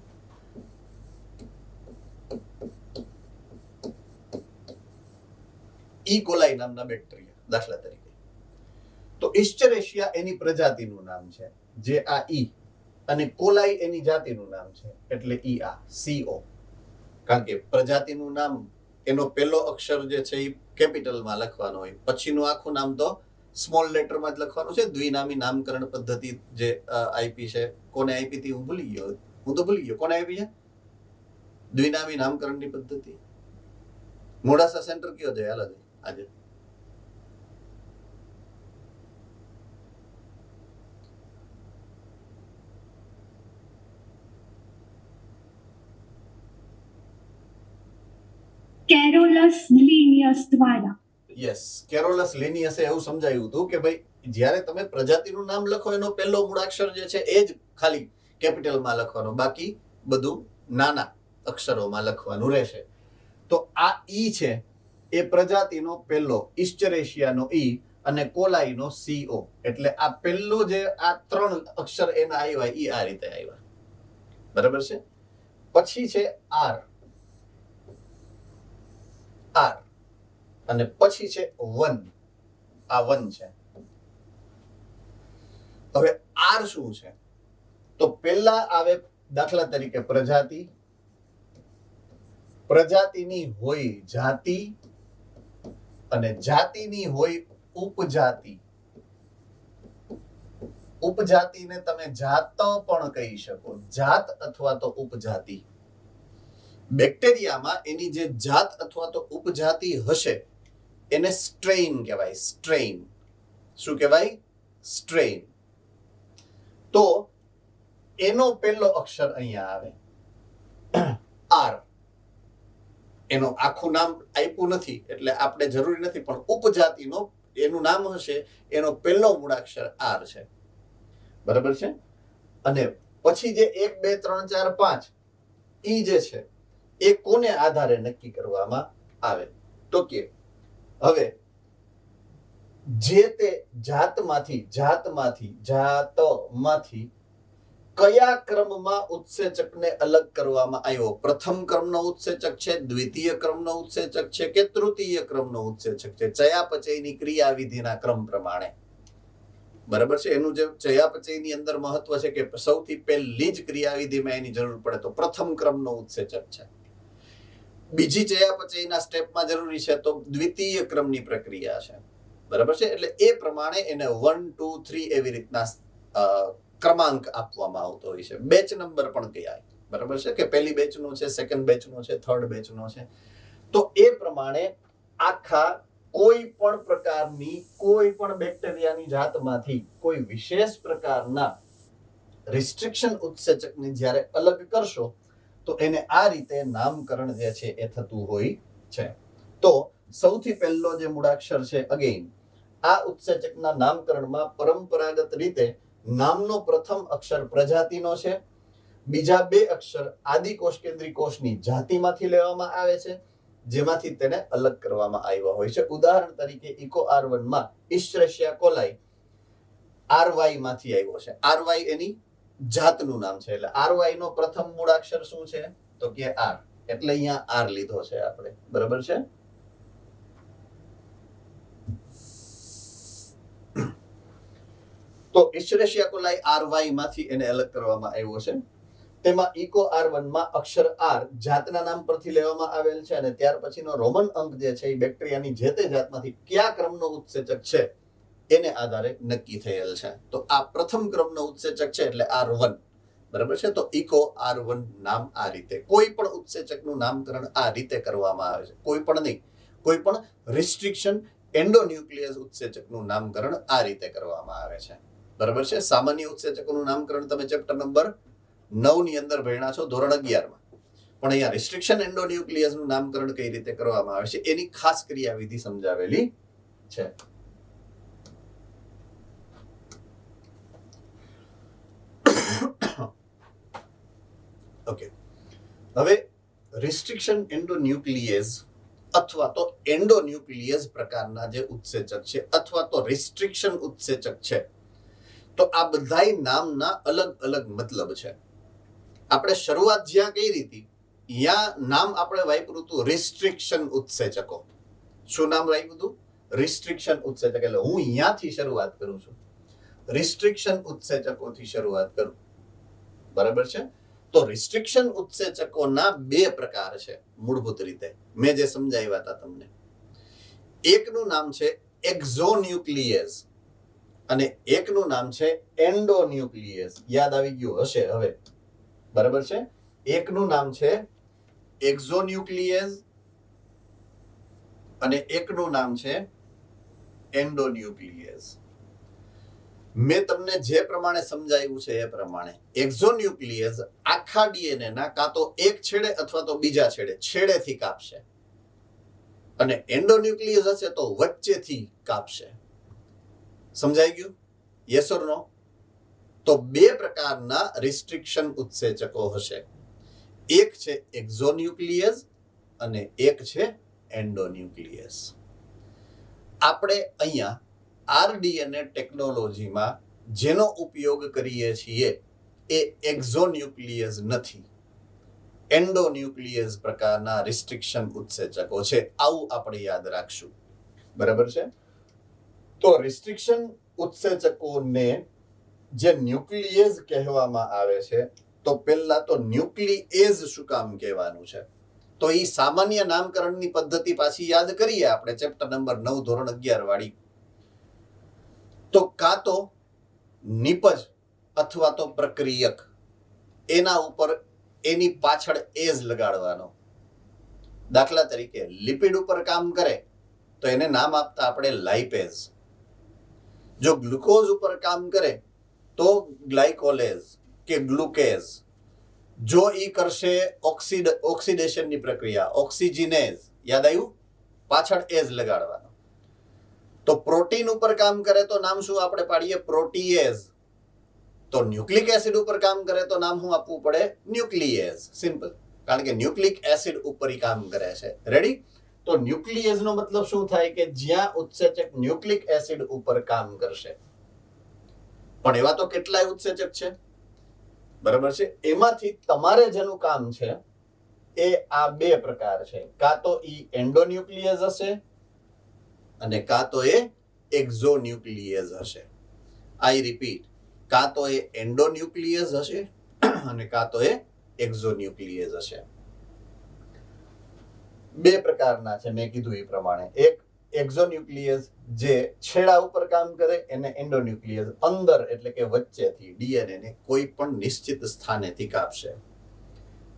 E. coli નામના બેક્ટેરિયા દાખલા તરીકે. તો ઇસ્ચરેશિયા એની પ્રજાતિનું નામ છે જે આ E, અને કોલાઈ એની જાતિનું નામ છે એટલે આ CO. કારણ કે પ્રજાતિનું નામ એનો પહેલો અક્ષર જે છે એ કેપિટલમાં લખવાનો હોય, પછીનું આખું નામ તો સ્મોલ લેટરમાં જ લખવાનું છે. દ્વિનામી નામકરણ પદ્ધતિ જે આપી છે, કોને આપી હતી હું ભૂલી ગયો. કોને આપી છે દ્વિનામી નામકરણની પદ્ધતિ? મોડાસા સેન્ટર કયો છે હાલ આજે? કેરોલસ લિનિયસ દ્વારા. યસ, કેરોલસ લિનિયસે એવું સમજાયું હતું કે ભાઈ જ્યારે તમે પ્રજાતિનું નામ લખો એનો પહેલો મૂળાક્ષર જે છે એ જ ખાલી કેપિટલમાં લખવાનો, બાકી બધું નાના અક્ષરોમાં લખવાનું રહેશે. તો આ ઈ છે એ પ્રજાતિનો પહેલો, ઇસ્ચરેશિયાનો ઈ અને કોલાઈનો CO. એટલે આ પહેલો જે આ ત્રણ અક્ષર એના આવ્યા ઈ આ રીતે આવ્યા. બરાબર છે. પછી છે આર અને પછી છે વન. આ વન છે. હવે આર શું છે? તો પહેલા આવે દાખલા તરીકે પ્રજાતિ, પ્રજાતિની હોય જાતિ અને જાતિની હોય ઉપજાતિ. ઉપજાતિને તમે જાત પણ કહી શકો, જાત અથવા તો ઉપજાતિ. બેક્ટેરિયામાં એની જે જાત અથવા તો ઉપજાતિ હશે એને સ્ટ્રેઇન કહેવાય. સ્ટ્રેઇન શું કહેવાય? સ્ટ્રેઇન. તો એનો પહેલો અક્ષર અહીંયા આવે આર. એનું આખું નામ આપ્યું નથી એટલે આપણે જરૂરી નથી, પણ ઉપજાતિનો એનું નામ હશે, એનો પહેલો મૂળાક્ષર આર છે. બરાબર છે. અને પછી જે 1 2 3 4 5 ઈ જે છે એ કોને આધારે નક્કી કરવામાં આવે? તો કે હવે જે તે જાતમાંથી કયા ક્રમમાં ઉત્સેચકને અલગ કરવામાં આવ્યો? પ્રથમ ક્રમનો ઉત્સેચક છે, દ્વિતીય ક્રમનો ઉત્સેચક છે કે તૃતીય ક્રમનો ઉત્સેચક છે? ચયાપચયની ક્રિયાવિધિના ક્રમ પ્રમાણે. બરાબર છે. એનું જે ચયાપચયની અંદર મહત્વ છે કે સૌથી પહેલી જ ક્રિયાવિધિમાં એની જરૂર પડે તો પ્રથમ ક્રમનો ઉત્સેચક છે. બીજી ચયાપચયના સ્ટેપમાં જરૂરી છે તો દ્વિતીય ક્રમની પ્રક્રિયા છે. બરાબર છે. એટલે એ પ્રમાણે એને 1 2 3 એવી રીતના ક્રમાંક આપવામાં આવતો હોય છે. બેચ નંબર પણ કહેવાય. બરાબર છે કે પહેલી બેચનો છે, સેકન્ડ બેચનો છે, થર્ડ બેચનો છે. તો એ પ્રમાણે આખા કોઈ પણ પ્રકારની કોઈ પણ બેક્ટેરિયાની જાતમાંથી કોઈ વિશેષ પ્રકારના રિસ્ટ્રિક્શન ઉત્સેચકને જ્યારે અલગ કરશો તો એને આ રીતે નામકરણ જે છે એ થતું હોય છે. તો સૌથી પહેલો જે મૂળાક્ષર છે અગેઇન આ ઉત્સેચકના નામકરણમાં પરંપરાગત રીતે નામનો પ્રથમ અક્ષર પ્રજાતિનો છે, બીજા બે અક્ષર આદિકોષ કેન્દ્રી કોષની જાતિમાંથી લેવામાં આવે છે, જેમાંથી તેને અલગ કરવામાં આવ્યા હોય છે. ઉદાહરણ તરીકે ઇકો R1 માં ઇસ્ચરેશિયા કોલાઈ RY માંથી આવ્યો છે. RY એની જાતનું નામ છે. એટલે RY નો પ્રથમ મૂળાક્ષર શું છે? તો કે R. એટલે અહીંયા R લીધો છે આપણે. બરાબર છે. તો ઇસ્ચરેશિયા કોલાઈ RY માંથી એને અલગ કરવામાં આવ્યો છે. તેમાં ઇકો R1 માં અક્ષર R જાતના નામ પરથી લેવામાં આવેલ છે અને ત્યાર પછીનો રોમન અંક જે છે એ બેક્ટેરિયાની જે તે જાતમાંથી કયા ક્રમનો ઉત્સેચક છે એને આધારે નક્કી થયેલ છે. તો આ પ્રથમ ક્રમનો ઉત્સેચક છે એટલે R1. બરાબર છે. તો ઇકો R1 નામ આ રીતે. કોઈ પણ ઉત્સેચકનું નામકરણ આ રીતે કરવામાં આવે છે. કોઈ પણ નહીં, કોઈ પણ રિસ્ટ્રિક્શન એન્ડોન્યુક્લિયસ ઉત્સેચકનું નામકરણ આ રીતે કરવામાં આવે છે. બરાબર છે. સામાન્ય ઉત્સેચકોનું નામકરણ તમે ચેપ્ટર નંબર 9 ની અંદર ભણ્યા છો, ધોરણ 11 માં. પણ અહીંયા રિસ્ટ્રિક્શન એન્ડોન્યુક્લિયસનું નામકરણ કઈ રીતે કરવામાં આવે છે એની ખાસ ક્રિયાવિધિ સમજાવેલી છે. ઓકે. હવે રિસ્ટ્રિક્શન એન્ડોન્યુક્લિયસ અથવા તો એન્ડોન્યુક્લિયસ પ્રકારના જે ઉત્સેચક છે અથવા તો રિસ્ટ્રિક્શન ઉત્સેચક છે, તો આ બધાય નામના અલગ અલગ મતલબ છે. આપણે શરૂઆત જ્યાં કરી હતી ત્યાં નામ આપણે વાપર્યું હતું રિસ્ટ્રિક્શન ઉત્સેચકો. શું નામ વાપર્યું હતું? રિસ્ટ્રિક્શન ઉત્સેચક. એટલે હું અહીંયાથી શરૂઆત કરું છું, રિસ્ટ્રિક્શન ઉત્સેચકોથી શરૂઆત કરું. બરાબર છે. તો રિસ્ટ્રિક્શન ઉત્સેચકોના બે પ્રકાર છે મૂળભૂત રીતે, મેં જે સમજાવ્યા હતા તમને. એકનું નામ છે એક્ઝોન્યુક્લિયસ અને એકનું નામ છે એન્ડોન્યુક્લિયસ. યાદ આવી ગયું હશે હવે. બરાબર છે. એકનું નામ છે એક્ઝોન્યુક્લિયસ અને એકનું નામ છે એન્ડોન્યુક્લિયસ. મેં તમને જે પ્રમાણે સમજાવ્યું છે એ પ્રમાણે એક્ઝોન્યુક્લિયસ આખા ડીએનએ ના કાં તો એક છેડે અથવા તો બીજા છેડેથી કાપશે અને એન્ડોન્યુક્લિયસ હશે તો વચ્ચેથી કાપશે. સમજાઈ ગયું? યસ ઓર નો? તો બે પ્રકારના રિસ્ટ્રિક્શન ઉત્સેચકો હશે. એક છે એક્ઝોન્યુક્લિયસ અને એક છે એન્ડોન્યુક્લિયસ. આપણે અહીંયા આરડીએનએ ટેકનોલોજીમાં જેનો ઉપયોગ કરીએ છીએ એ એક્ઝોન્યુક્લિયસ નથી, એન્ડોન્યુક્લિયસ પ્રકારના રિસ્ટ્રિક્શન ઉત્સેચકો છે. આવું આપણે યાદ રાખશું. બરાબર છે. તો રિસ્ટ્રિક્શન ઉત્સેચકોને જે ન્યુક્લિયેઝ કહેવામાં આવે છે, તો પહેલા તો ન્યુક્લિએઝ શું કામ કહેવાનું છે, તો એ સામાન્ય નામકરણની પદ્ધતિ પાછી યાદ કરીએ આપણે ચેપ્ટર નંબર 9 ધોરણ 11 વાળી. તો કાં તો નિપજ અથવા તો પ્રક્રિયક, એના ઉપર એની પાછળ એઝ લગાડવાનો. દાખલા તરીકે લિપિડ ઉપર કામ કરે તો એને નામ આપતા આપણે લાઇપેઝ. જો ગ્લુકોઝ ઉપર કામ કરે તો ગ્લાયકોલેઝ કે ગ્લુકેઝ. જો ઈ કરશે ઓક્સિડેશનની પ્રક્રિયા, ઓક્સિજનેઝ. યાદ આવ્યું? પાછળ એઝ લગાડવાનો. તો પ્રોટીન ઉપર કામ કરે તો નામ શું આપણે પાડીએ? પ્રોટીએઝ. તો ન્યુક્લિક એસિડ ઉપર કામ કરે તો નામ શું આપવું પડે? ન્યુક્લિએઝ. સિમ્પલ. કારણ કે ન્યુક્લિક એસિડ ઉપર કામ કરે છે. રેડી? તો ન્યુક્લિએઝ નો મતલબ શું થાય? કે જ્યાં ઉત્સેચક ન્યુક્લિક એસિડ ઉપર કામ કરશે. પણ એવા તો કેટલાય ઉત્સેચક છે. બરાબર છે. એમાંથી તમારે જેનું કામ છે એ આ બે પ્રકાર છે. કાં તો ઈ એન્ડોન્યુક્લિયસ હશે અને કાં તો એ એક્ઝોન્યુક્લિયસ હશે. આઈ રિપીટ, કાં તો એ એન્ડોન્યુક્લિયસ હશે અને કાં તો એ એક્ઝોન્યુક્લિયસ હશે. બે પ્રકારના છે મેં કીધું એ પ્રમાણે. એક એક્ઝોન્યુક્લિયસ જે છેડા ઉપર કામ કરે, એને એન્ડોન્યુક્લિયસ અંદર એટલે કે વચ્ચેથી ડીએનએ ને કોઈ પણ નિશ્ચિત સ્થાનેથી કાપશે.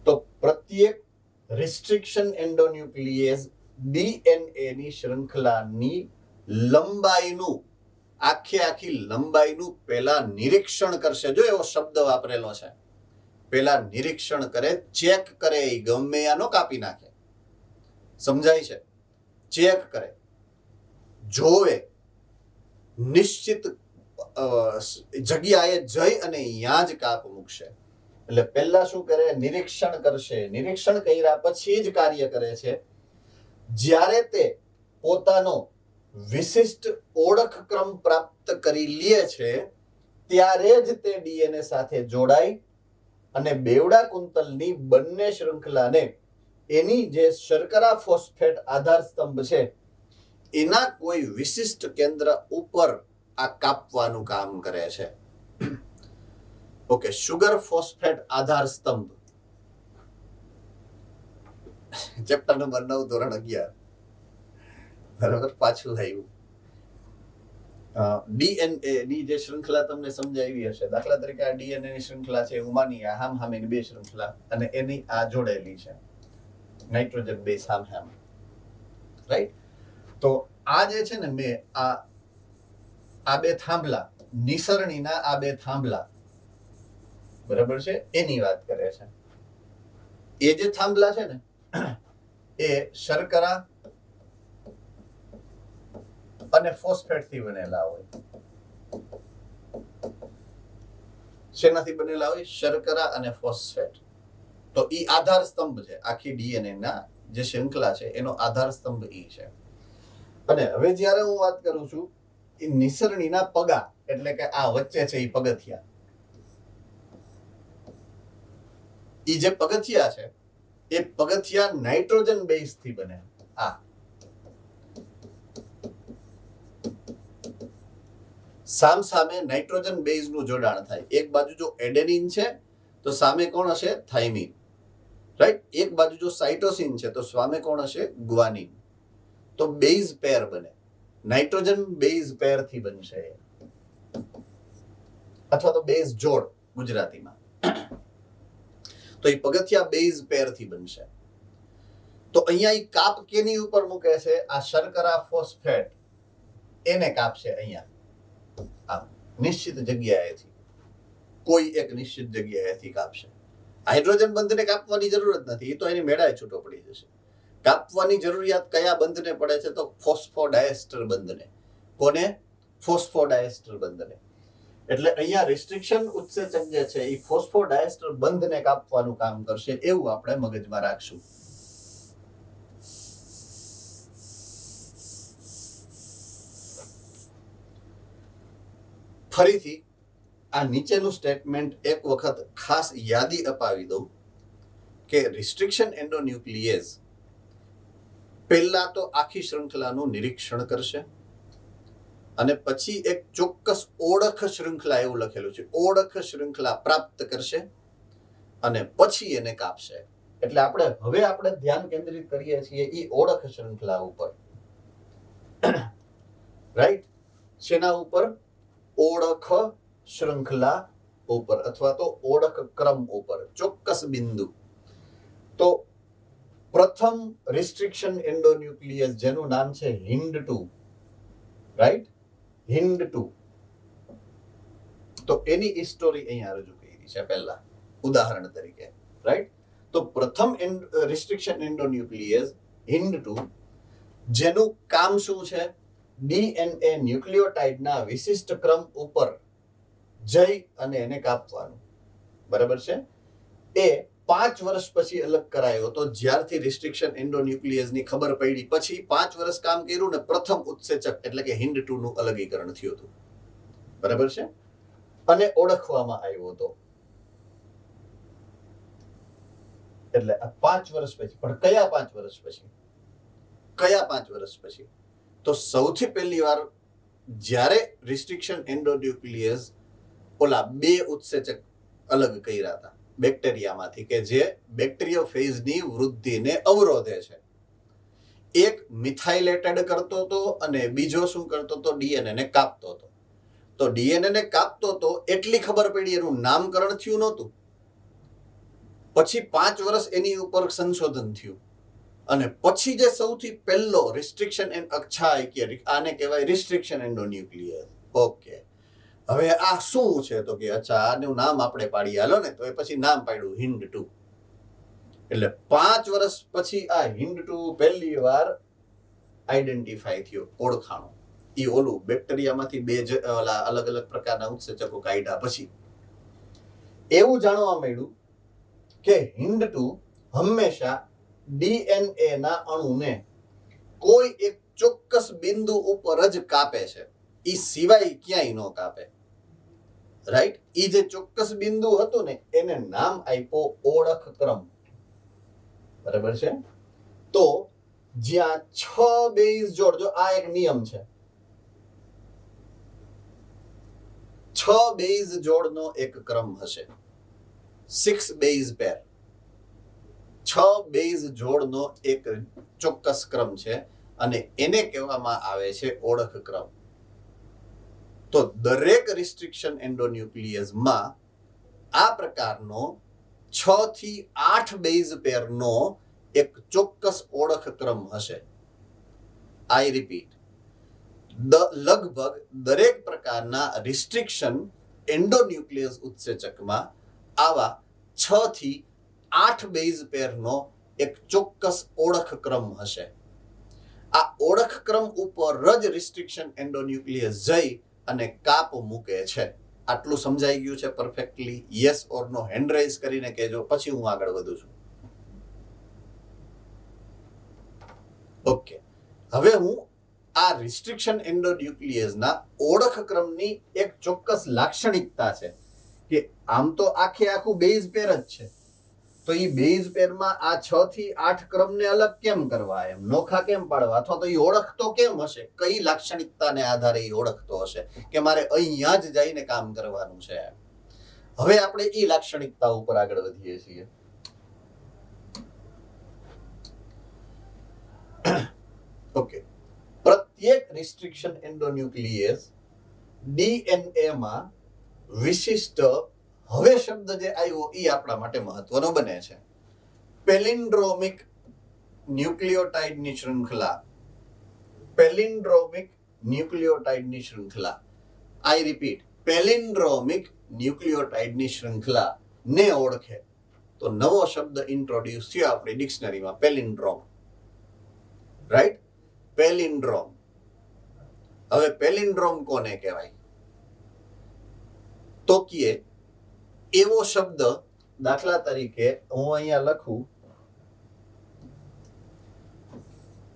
તો પ્રત્યેક રિસ્ટ્રિક્શન એન્ડોન્યુક્લિયસ ડીએનએ ની શૃંખલાની લંબાઈનું, આખી લંબાઈનું પહેલા નિરીક્ષણ કરશે. જો એવો શબ્દ વાપરેલો છે, પહેલા નિરીક્ષણ કરે, ચેક કરે. એ ગમે યાનો કાપી નાખે. સમજાય છે? ચેક કરે, જોવે, નિશ્ચિત જગ્યાએ જઈ અને ત્યાં જ કાપ મૂકશે. એટલે પહેલા શું કરે? નિરીક્ષણ કરશે. નિરીક્ષણ કર્યા પછી જ કાર્ય કરે છે. જ્યારે તે પોતાનો વિશિષ્ટ ઓળખક્રમ પ્રાપ્ત કરી લે છે ત્યારે જ તે ડીએનએ સાથે જોડાય અને બેવડા કુંતલની બંને શૃંખલાને એની જે શર્કરા ફોસ્ફેટ આધાર સ્તંભ છે એના કોઈ વિશિષ્ટ કેન્દ્ર ઉપર આ કાપવાનું કામ કરે છે. ઓકે, શુગર ફોસ્ફેટ આધાર સ્તંભ, ચેપ્ટર નંબર 9 ધોરણ 11. બરાબર, પાછું આવ્યું. ડીએનએ ની જે શૃંખલા તમને સમજાવી હશે. દાખલા તરીકે આ ડીએનએ ની શૃંખલા છે, ઉમાની આ હામહામીની બે શૃંખલા અને એની આ જોડેલી છે, નાઇટ્રોજન બેઝ હામ. રાઈટ? તો આ જે છે ને મેં આ બે થાંભલા, નિસરણીના આ બે થાંભલા, બરાબર છે, એની વાત કરે છે. એ જે થાંભલા છે ને એ શર્કરા અને ફોસ્ફેટ થી બનેલા હોય. શેનાથી બનેલા હોય? શર્કરા અને ફોસ્ફેટ. તો ઈ આધાર સ્તંભ છે. આખી ડીએનએ ના જે શૃંખલા છે એનો આધાર સ્તંભ ઈ છે. અને હવે જ્યારે હું વાત કરું છું એ નિસરણીના પગા, એટલે કે આ વચ્ચે છે ઈ પગથિયા. ઈ જે પગથિયા છે એ પગથિયા નાઇટ્રોજન બેઝ થી બને. આ સામે નાઇટ્રોજન બેઝ નું જોડાણ થાય. એક બાજુ જો એડેનિન છે તો સામે કોણ હશે? થાઇમિન. રાઈટ? એક બાજુ જો સાઇટોસિન છે તો સામે કોણ હશે? ગ્વાનિન. તો બેઝ પેર બને. નાઇટ્રોજન બેઝ પેર થી બનશે, અથવા તો બેઝ જોડ ગુજરાતીમાં. તો એ પગથિયા બેઝ પેર થી બનશે. તો અહીંયા ઈ કાપ કેની ઉપર મૂકે છે? આ શર્કરા ફોસ્ફેટ એને કાપશે. અહીંયા આમ નિશ્ચિત જગ્યાએથી, કોઈ એક નિશ્ચિત જગ્યાએથી કાપશે. હાઇડ્રોજન બંધને કાપવાની જરૂર જ નથી, એ તો એની મેળાએ છૂટો પડી જશે. કાપવાની જરૂરિયાત કયા બંધને પડે છે? તો ફોસ્ફોડાયસ્ટર બંધને. કોને? ફોસ્ફોડાયસ્ટર બંધને. એટલે અહીંયા રિસ્ટ્રિક્શન ઉત્સેચક જે છે એ ફોસ્ફોડાયસ્ટર બંધને કાપવાનું કામ કરશે, એવું આપણે મગજમાં રાખશું. ફરીથી આ નીચેનું સ્ટેટમેન્ટ એક વખત ખાસ યાદી અપાવી દઉં કે રિસ્ટ્રિક્શન એન્ડોન્યુક્લિયેઝ પહેલા તો આખી શૃંખલાનું નિરીક્ષણ કરશે અને પછી એક ચોક્કસ ઓળખ શૃંખલા, એવું લખેલું છે, ઓળખ શૃંખલા પ્રાપ્ત કરશે અને પછી એને કાપશે. એટલે આપણે ધ્યાન કેન્દ્રિત કરીએ છીએ એ ઓળખ શૃંખલા ઉપર, રાઈટ? શેના ઉપર? ઓળખ શૃંખલા ઉપર અથવા તો ઓળખ ક્રમ ઉપર, ચોક્કસ બિંદુ. તો પ્રથમ રિસ્ટ્રિક્શન એન્ડોન્યુક્લિયસ જેનું નામ છે HIND2, રાઈટ? HIND2. તો એની હિસ્ટોરી અહીંયા રજૂ કરી છે પહેલા, ઉદાહરણ તરીકે, રાઈટ? તો પ્રથમ રિસ્ટ્રિક્શન એન્ડોન્યુક્લિયસ HIND2 જેનું કામ શું છે? ડીએનએ ન્યુક્લિયોટાઇડના વિશિષ્ટ ક્રમ ઉપર જઈ અને એને કાપવાનું, બરાબર છે? એ 5 વર્ષ પછી અલગ કરાયો હતો. જ્યારથી રિસ્ટ્રિક્શન એન્ડોન્યુક્લિયસની ખબર પડી પછી 5 વર્ષ કામ કર્યું ને પ્રથમ ઉત્સેચક એટલે કે HIND2 નું અલગીકરણ થયું હતું, બરાબર છે? અને ઓળખવામાં આવ્યો હતો. એટલે આ 5 વર્ષ પછી. પણ કયા 5 વર્ષ પછી? કયા 5 વર્ષ પછી? તો સૌથી પહેલી વાર જ્યારે રિસ્ટ્રિક્શન એન્ડોન્યુક્લિયસ ઓલા 2 ઉત્સેચક અલગ કર્યા હતા બેક્ટેરિયામાંથી કે જે બેક્ટેરિયોફેઝની વૃદ્ધિને અવરોધે છે. એક મિથાઇલેટેડ કરતો હતો અને બીજો શું કરતો હતો? ડીએનએ ને કાપતો હતો. તો ડીએનએ ને કાપતો હતો એટલી ખબર પડી, એનું નામકરણ થયું નહોતું. પછી 5 વર્ષ એની ઉપર સંશોધન થયું અને પછી જે સૌથી પહેલો રિસ્ટ્રિક્શન આને કહેવાય રિસ્ટ્રિક્શન એન્ડોન્યુક્લિયસ. ઓકે, હવે આ શું છે? તો કે અચ્છા, આનું નામ આપણે પાડી, હાલો ને. તો એ પછી નામ પાડ્યું HIND2. એટલે 5 વર્ષ પછી આ HIND2 પહેલી વાર આઈડેન્ટિફાઈ થયો, ઓળખાણો. એ ઓલું બેક્ટેરિયામાંથી 2 અલગ અલગ પ્રકારના ઉત્સેચકો કાઢ્યા પછી એવું જાણવા મળ્યું કે HIND2 હંમેશા ડીએનએ ના અણુને કોઈ એક ચોક્કસ બિંદુ ઉપર જ કાપે છે, એ સિવાય ક્યાંય ન કાપે, રાઈટ? એ જે ચોક્કસ બિંદુ હતું ને એને નામ આપ્યો ઓળખ ક્રમ, બરાબર છે? તો જ્યાં 6 બેઝ જોડ, જો આ એક નિયમ છે, 6 બેઝ જોડનો એક ક્રમ હશે, 6 બેઝ પેર. 6 બેઝ જોડનો એક ચોક્કસ ક્રમ છે અને એને કહેવામાં આવે છે ઓળખ ક્રમ. તો દરેક રિસ્ટ્રિક્શન એન્ડોન્યુક્લિયસમાં આ પ્રકારનો 6 થી 8 બેઝ પેરનો એક ચોક્કસ ઓળખ ક્રમ હશે. આઈ રિપીટ, લગભગ દરેક પ્રકારના રિસ્ટ્રિક્શન એન્ડોન્યુક્લિયસ ઉત્સેચકમાં આવા 6 થી 8 બેઝ પેરનો એક ચોક્કસ ઓળખ ક્રમ હશે. આ ઓળખ ક્રમ ઉપર જ રિસ્ટ્રિક્શન એન્ડોન્યુક્લિયસ જઈ અને કાપ મૂકે છે. આટલું સમજાઈ ગયું છે perfectly? Yes or no hand raise કરીને કહેજો, પછી હું આગળ વધું છું. ઓકે, હવે હું આ રિસ્ટ્રિક્શન એન્ડોન્યુક્લિયસના ઓળખ ક્રમની એક ચોક્કસ લાક્ષણિકતા છે કે આમ તો આખું બેઝ પેર જ છે, તો એ બેઝ પેરમાં આ 6 થી 8 ક્રમને અલગ કેમ કરવા, એમ નોખા કેમ પાડવા, અથવા તો એ ઓળખતો કેમ હશે? કઈ લાક્ષણિકતાને આધારે એ ઓળખતો હશે કે મારે અહીંયા જ જઈને કામ કરવાનું છે? હવે આપણે એ લાક્ષણિકતા ઉપર આગળ વધીએ છીએ. ઓકે, પ્રત્યેક રિસ્ટ્રિક્શન એન્ડોન્યુક્લિયસ ડીએનએ માં વિશિષ્ટ, હવે શબ્દ જે આવ્યો એ આપણા માટે મહત્વનો બને છે, પેલિન્ડ્રોમિક ન્યુક્લિયોટાઇડની શૃંખલા. પેલિન્ડ્રોમિક ન્યુક્લિયોટાઇડની શૃંખલા, આઈ રિપીટ, પેલિન્ડ્રોમિક ન્યુક્લિયોટાઇડની શૃંખલા ને ઓળખે. તો નવો શબ્દ ઇન્ટ્રોડ્યુસ થયો આપણી ડિક્શનરીમાં, પેલિન્ડ્રોમ, રાઈટ? પેલિન્ડ્રોમ. હવે પેલિન્ડ્રોમ કોને કહેવાય? તો કે એવો શબ્દ, દાખલા તરીકે હું અહીંયા લખું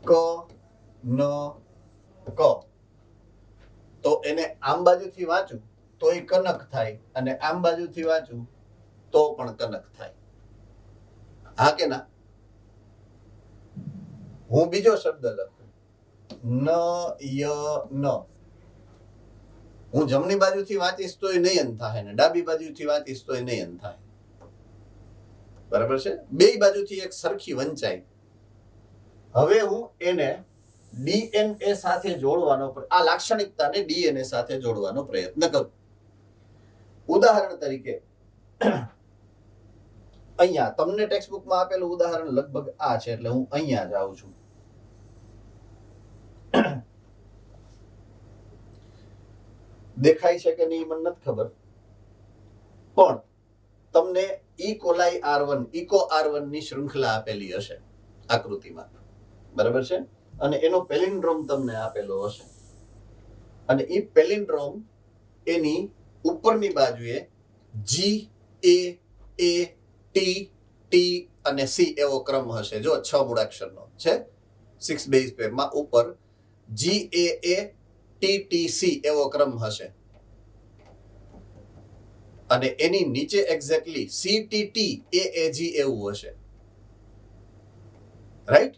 ક ન ક, તો એને આમ બાજુથી વાંચું તો એ કનક થાય, અને આમ બાજુથી વાંચું તો પણ કનક થાય. હા કે ના? હું બીજો શબ્દ લખું ન ય ન, હું જમણી બાજુથી વાંચીશ તો એ નયન થાય ને ડાબી બાજુથી વાંચીશ તો એ નયન થાય. બરાબર છે? બે બાજુથી એક સરખી વંચાય. હવે હું એને ડીએનએ સાથે જોડવાનો, આ લાક્ષણિકતાને ડીએનએ સાથે જોડવાનો પ્રયત્ન કરું. ઉદાહરણ તરીકે અહીંયા તમને ટેક્સ્ટ બુકમાં આપેલું ઉદાહરણ લગભગ આ છે, એટલે હું અહીંયા જ આવું છું. દેખાય છે કે નહીં મને નથી ખબર, પણ તમને ઇકોલાઈ R1 ઇકો R1 ની શૃંખલા આપેલી હશે આકૃતિમાં. બરાબર છે? અને એનો પેલિન્ડ્રોમ તમને આપેલો હશે, અને એ પેલિન્ડ્રોમ એની ઉપરની બાજુએ GAATT અને C એવો ક્રમ હશે. જો 6 મૂળાક્ષરનો છે, 6 બેઝ પેરમાં ઉપર GAATTC એવો ક્રમ હશે, અને એની નીચે એક્ઝેક્ટલી CTTAAG એવું હશે. રાઈટ?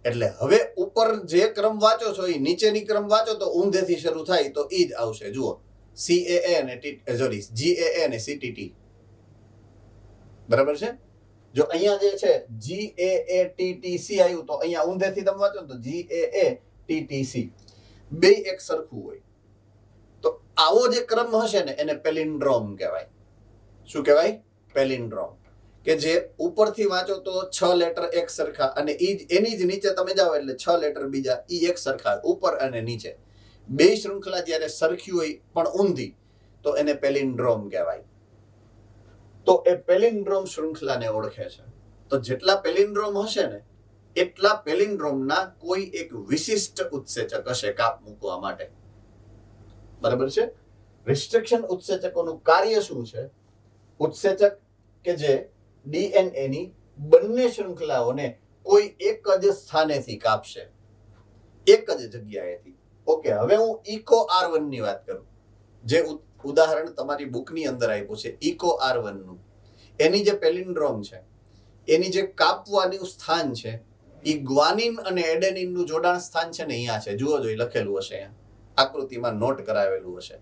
એટલે હવે ઉપર જે ક્રમ વાંચો છો એ નીચેની ક્રમ વાંચો તો ઊંધેથી શરૂ થાય તો ઈ જ આવશે. જુઓ, CAA અને GAA અને CTT. બરાબર છે? જો અહીંયા જે છે GAATTC આવ્યું તો અહીંયા ઊંધેથી તમે વાંચો તો GAATTC, બે એક સરખું હોય. તો આવો જે ક્રમ હશે ને એને પેલિન્ડ્રોમ કહેવાય. શું કહેવાય? પેલિન્ડ્રોમ. કે જે ઉપરથી વાંચો તો 6 લેટર એક સરખા, અને એની જ નીચે તમે જાઓ એટલે 6 લેટર બીજા ઈ એક સરખા, ઉપર અને નીચે. બે શૃંખલા જ્યારે સરખી હોય પણ ઊંધી તો એને પેલિન્ડ્રોમ કહેવાય. તો એ પેલિન્ડ્રોમ શૃંખલાને ઓળખે છે. તો જેટલા પેલિન્ડ્રોમ હશે ને એટલા પેલિન્ડ્રોમના કોઈ એક વિશિષ્ટ ઉત્સેચક હશે કાપ મૂકવા માટે. બરાબર છે? રિસ્ટ્રિક્શન ઉત્સેચકોનું કાર્ય શું છે? ઉત્સેચક કે જે ડીએનએ ની બંને શૃંખલાઓને કોઈ એક જ સ્થાનેથી કાપશે, એક જ જગ્યાએથી. ઓકે, હવે હું ઇકો R1 ની વાત કરું, જે ઉદાહરણ તમારી બુકની અંદર આપ્યું છે ઇકો R1 નું. એની જે પેલિન્ડ્રોમ છે, એની જે કાપવાનું સ્થાન છે, એ ગ્વાનિન અને એડેનિન નું જોડાણ સ્થાન છે ને અહીંયા છે. જુઓ, જો લખેલું હશે, અહીંયા આકૃતિમાં નોટ કરાવેલું હશે.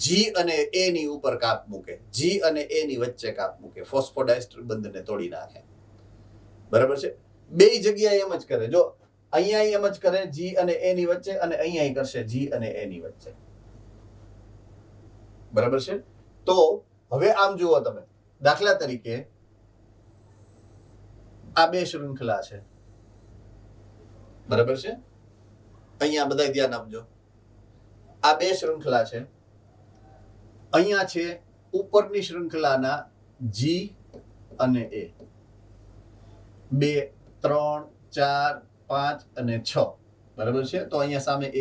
G અને A ની ઉપર કાપ મૂકે, G અને A ની વચ્ચે કાપ મૂકે, ફોસ્ફોડાયસ્ટર બંધને તોડી નાખે. બરાબર છે? બે જગ્યાએ એમ જ કરે. જો અહીંયા એમ જ કરે G અને A ની વચ્ચે, અને અહીંયા કરશે G અને A ની વચ્ચે. બરાબર છે? તો હવે આમ જુઓ તમે, દાખલા તરીકે આ બે શૃંખલા છે. બરાબર છે? અહીંયા બધા ધ્યાન આપજો. આ બે શૃંખલા છે. અહીંયા છે ઉપરની શૃંખલાના G અને A, 2, 3, 4, 5 અને 6. બરાબર છે? તો અહીંયા સામે 1,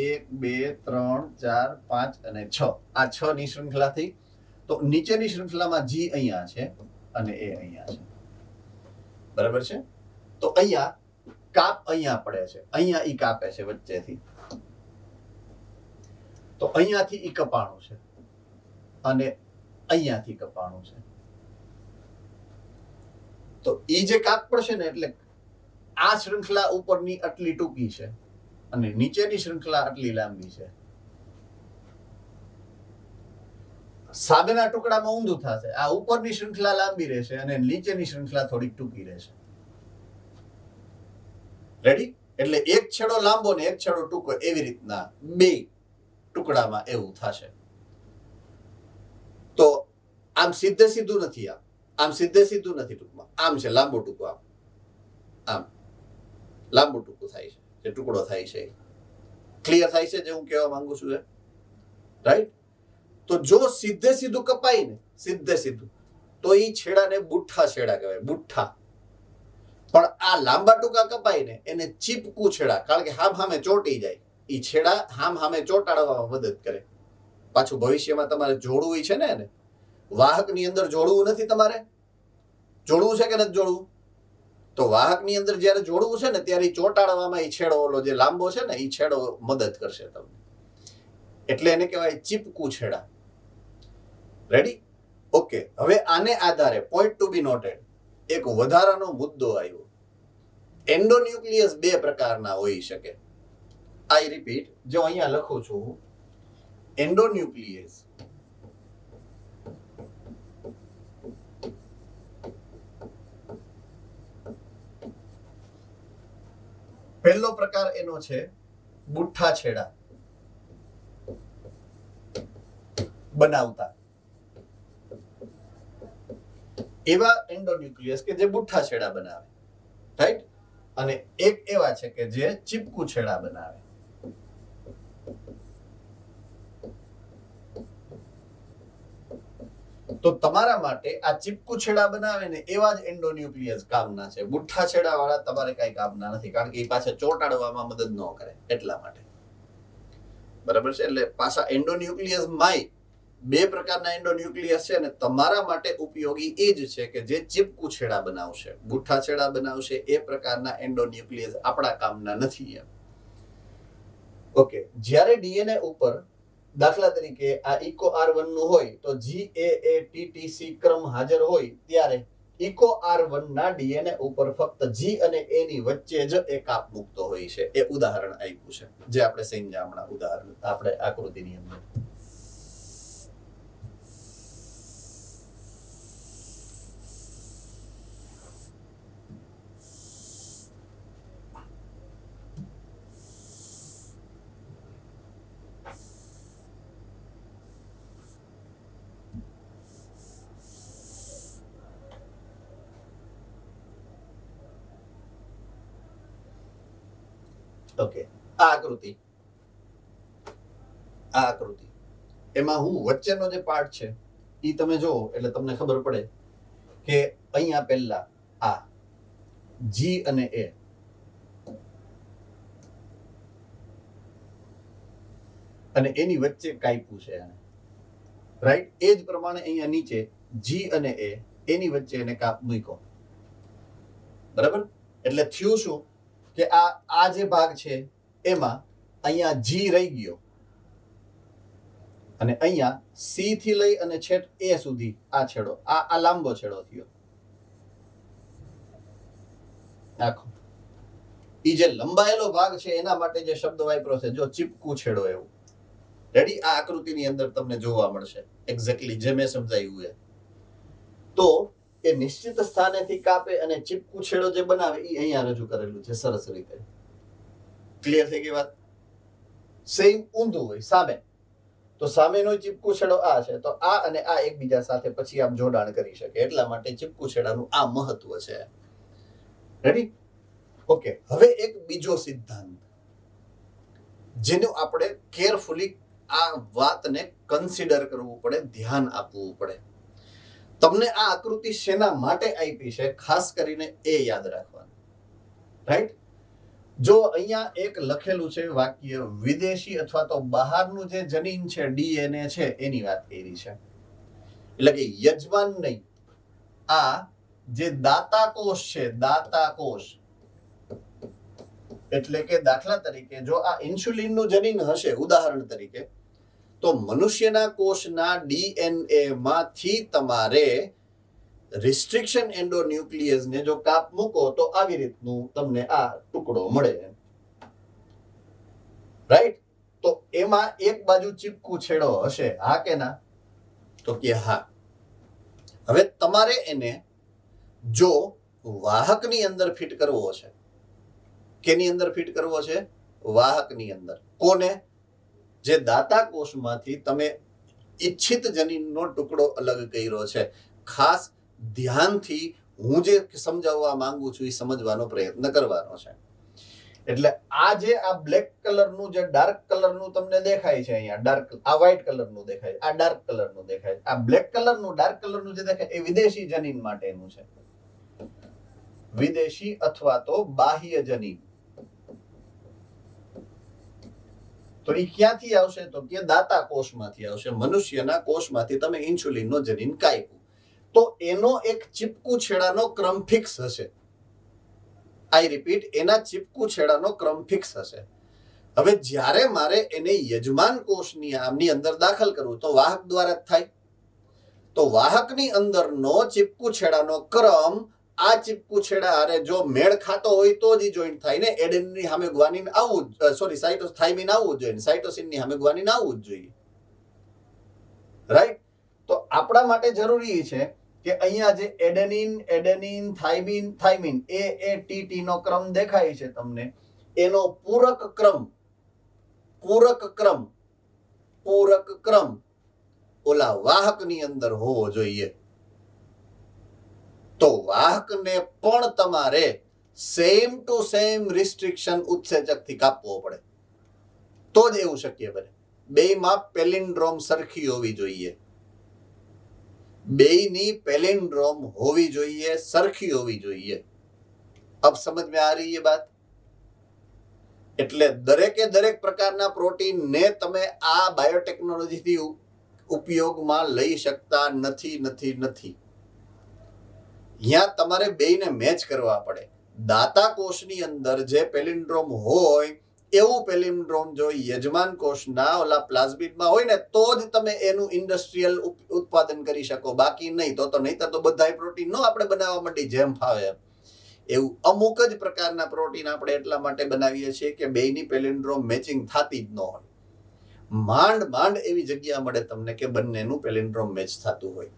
2, 3, 4, 5 અને 6. આ 6 ની શૃંખલા થઈ. તો નીચેની શૃંખલામાં G અહીંયા છે અને A અહીંયા છે. બરાબર છે? તો અહીંયા કાપ અહીંયા પડે છે, અહીંયા ઈ કાપે છે વચ્ચેથી. તો અહીંયાથી ઈ કપાણું છે અને અહીંયાથી કપાણું છે. તો ઈ જે કાપ પડશે ને, એટલે આ શૃંખલા ઉપરની આટલી ટૂંકી છે અને નીચેની શૃંખલા આટલી લાંબી છે. સામેના ટુકડામાં ઊંધું થશે. આ ઉપરની શૃંખલા લાંબી રહેશે અને નીચેની શૃંખલા થોડીક ટૂંકી રહેશે. રેડી? એટલે એક છેડો લાંબો ને એક છેડો ટૂંકો, એવી રીતના બે ટુકડામાં એવું થશે. તો આમ સીધે સીધું નથી, આમ સીધે સીધું નથી, ટૂંકમાં આમ છે, લાંબો ટૂંકો, આમ લાંબુ ટૂંકું થાય છે, જે ટુકડો થાય છે. ક્લિયર થાય છે જે હું કહેવા માંગુ છું? રાઈટ? તો જો સીધે સીધું કપાય ને, સીધે સીધું, તો એ છેડાને બુઠ્ઠા છેડા કહેવાય, બુઠ્ઠા. પણ આ લાંબા ટૂંકા કપાય ને એને ચીપકું છેડા, કારણ કે હામ હામે ચોંટી જાય. એ છેડા હામ હામે ચોંટાડવામાં મદદ કરે. પાછું ભવિષ્યમાં તમારે જોડવું છે ને, એને વાહકની અંદર જોડવું નથી. તમારે જોડવું છે કે નથી જોડવું? તો વાહકની અંદર જ્યારે જોડવું છે ને, ત્યારે ચોંટાડવામાં એ છેડો, ઓલો જે લાંબો છે ને, એ છેડો મદદ કરશે તમને. એટલે એને કહેવાય ચીપકું છેડા. રેડી? ઓકે, હવે આને આધારે પોઈન્ટ ટુ બી નોટેડ એક વધારાનો મુદ્દો આવ્યો. એન્ડોન્યુક્લિયસ બે પ્રકારના હોઈ શકે. આઈ રિપીટ, જો અહીંયા લખું છું એન્ડોન્યુક્લિયસ પહેલો પ્રકાર એનો છે બુઠ્ઠા છેડા બનાવતા. એવા એન્ડોન્યુક્લિયસ કે જે બુઠ્ઠા છેડા બનાવે, રાઈટ? અને એક એવા છે કે જે ચીપકુ છેડા બનાવે. તો તમારા માટે આ ચીપકુ છેડા બનાવે ને એવા જ એન્ડોન્યુક્લિયસ કામના છે. બુઠ્ઠા છેડા વાળા તમારે કઈ કામના નથી, કારણ કે એ પાછા ચોંટાડવામાં મદદ ન કરે એટલા માટે. બરાબર છે? એટલે પાછા એન્ડોન્યુક્લિયસ માય બે પ્રકારના એન્ડોન્યુક્લિયસ છે અને તમારા માટે ઉપયોગી એ જ છે કે જે ચીપકુ છેડા બનાવશે, બુઠ્ઠા છેડા બનાવશે. એ પ્રકારના એન્ડોન્યુક્લિયસ આપણા કામના નથી એમ. ઓકે, જ્યારે ડીએનએ ઉપર દાખલા તરીકે આ ઇકો R1 નું હોય તો GAATTC ક્રમ હાજર હોય ત્યારે ઇકો R1 ના ડીએનએ ઉપર ફક્ત G અને A ની વચ્ચે જ એ કાપ મૂકતો હોય છે. એ ઉદાહરણ આપ્યું છે જે આપણે સમજ્યા હમણાં, ઉદાહરણ આપણે આકૃતિની અંદર. ઓકે, આ આકૃતિ એમાં હું વચ્ચેનો જે પાર્ટ છે એ તમે જોવો એટલે તમને ખબર પડે કે અહીંયા પહેલા આ G અને A અને એની વચ્ચે કાપ્યું છે આને, રાઈટ? એ જ પ્રમાણે અહીંયા નીચે G અને A એની વચ્ચે એને કાપ મૂક્યો. બરાબર? એટલે થયું શું કે આ જે ભાગ છે એમાં અહીંયા G રહી ગયો અને અહીંયા C થી લઈ અને છેક A સુધી આ છેડો, આ લાંબો છેડો થયો. આખો ઈ જે લંબાયેલો ભાગ છે એના માટે જે શબ્દ વાપર્યો છે જો ચીપકુ છેડો એવું. રેડી? આ આકૃતિની અંદર તમને જોવા મળશે એક્ઝેક્ટલી જે મેં સમજાવ્યું એ. તો એ નિશ્ચિત સ્થાનેથી કાપે અને ચીપકુ છેડો જે બનાવે એ અહીંયા રજૂ કરેલું છે સરસ રીતે. ક્લિયર થઈ ગઈ વાત? સેમ ઊંધું હોય સામે, તો સામેનો ચીપકુ છેડો આ છે તો આ અને આ એકબીજા સાથે પછી આમ જોડાણ કરી શકે. એટલા માટે ચીપકુ છેડાનું આ મહત્વ છે. રેડી? ઓકે, હવે એક બીજો સિદ્ધાંત જેનું આપણે કેરફુલી આ વાતને કન્સિડર કરવું પડે, ધ્યાન આપવું પડે. તમને આ આકૃતિ શેના માટે આપી છે ખાસ કરીને એ યાદ રાખવાનું, રાઈટ? જો અહીંયા એક લખેલું છે વાક્ય વિદેશી અથવા તો બહારનું જે જનીન છે ડીએનએ છે એની વાત કરી છે, એટલે કે યજમાન નહીં, આ જે દાતા કોષ છે, દાતા કોષ એટલે કે દાખલા તરીકે જો આ ઇન્સ્યુલિનનું જનીન હશે ઉદાહરણ તરીકે, તો મનુષ્યના કોષના ડીએનએ માંથી તમારે રિસ્ટ્રિક્શન એન્ડોન્યુક્લિયસને જો કાપ મૂકો તો આવી રીતનું તમને આ ટુકડો મળે, રાઈટ? તો એમાં એક બાજુ ચીપકુ છેડો હશે, હા કે ના? તો કે હા. હવે તમારે એને જો વાહકની અંદર ફિટ કરવો છે, કેની અંદર ફિટ કરવો છે? વાહકની અંદર. કોને? જે દાતા કોષમાંથી તમે ઈચ્છિત જનીનનો ટુકડો અલગ કર્યો છે. ખાસ ધ્યાનથી હું જે સમજાવવા માંગુ છું એ સમજવાનો પ્રયત્ન કરવાનો છે. એટલે આ જે આ બ્લેક કલરનું જે ડાર્ક કલરનું તમને દેખાય છે અહીંયા, ડાર્ક આ વ્હાઈટ કલરનું દેખાય, આ ડાર્ક કલરનું દેખાય, આ બ્લેક કલરનું ડાર્ક કલરનું જે દેખાય એ વિદેશી જનીન માટેનું છે. વિદેશી અથવા તો બાહ્ય જનીન. તો એ ક્યાંથી આવશે? તો કે દાતા કોષમાંથી આવશે. મનુષ્યના કોષમાંથી તમે ઇન્સ્યુલિનનો જનીન કાપ્યું તો એનો એક ચીપકુ છેડાનો ક્રમ ફિક્સ હશે. આઈ રિપીટ, એના ચીપકુ છેડાનો ક્રમ ફિક્સ હશે. હવે જ્યારે મારે એને યજમાન કોષની આમની અંદર દાખલ કરવું તો વાહક દ્વારા જ થાય. તો વાહકની અંદરનો ચીપકુ છેડાનો ક્રમ આ ચીપકુ છેડા હારે જો મેળ ખાતો હોય તો જ જોઈન્ટ થાય ને. એડેનની સામે ગ્વાનિન આવવું સોરી થાઇમિન આવવું જોઈએ, સાઇટોસિનની સામે ગ્વાનિન આવવું જ જોઈએ. રાઈટ. તો આપણા માટે જરૂરી છે કે અહીંયા જે એડેનિન થાઇમિન AATT નો ક્રમ દેખાય છે તમને, એનો પૂરક ક્રમ ઓલા વાહકની અંદર હોવો જોઈએ. તો વાહકને પણ તમારે સેમ ટુ સેમ રિસ્ટ્રિક્શન ઉત્સેચકથી કાપવો પડે તો જ એવું શક્ય બને. બેયમાં પેલિન્ડ્રોમ સરખી હોવી જોઈએ, બેયની પેલિન્ડ્રોમ હોવી જોઈએ, સરખી હોવી જોઈએ. અબ સમજ में आ रही है बात? એટલે દરેક પ્રકારના પ્રોટીનને તમે આ બાયોટેકનોલોજીથી ઉપયોગમાં લઈ શકતા નથી. અહીંયા તમારે બેયને મેચ કરવા પડે. દાતા કોષની અંદર જે પેલિન્ડ્રોમ હોય એવું પેલિન્ડ્રોમ જો યજમાન કોષના ઓલા પ્લાઝમિડમાં હોય ને તો જ તમે એનું ઇન્ડસ્ટ્રીયલ ઉત્પાદન કરી શકો, બાકી નહીં. નહીતર તો બધાય પ્રોટીન નો આપણે બનાવવા માંડી જેમ ફાવે એમ. એવું અમુક જ પ્રકારના પ્રોટીન આપણે એટલા માટે બનાવીએ છીએ કે બેયની પેલિન્ડ્રોમ મેચિંગ થતી જ ન હોય. માંડ એવી જગ્યા મળે તમને કે બંનેનું પેલિન્ડ્રોમ મેચ થતું હોય.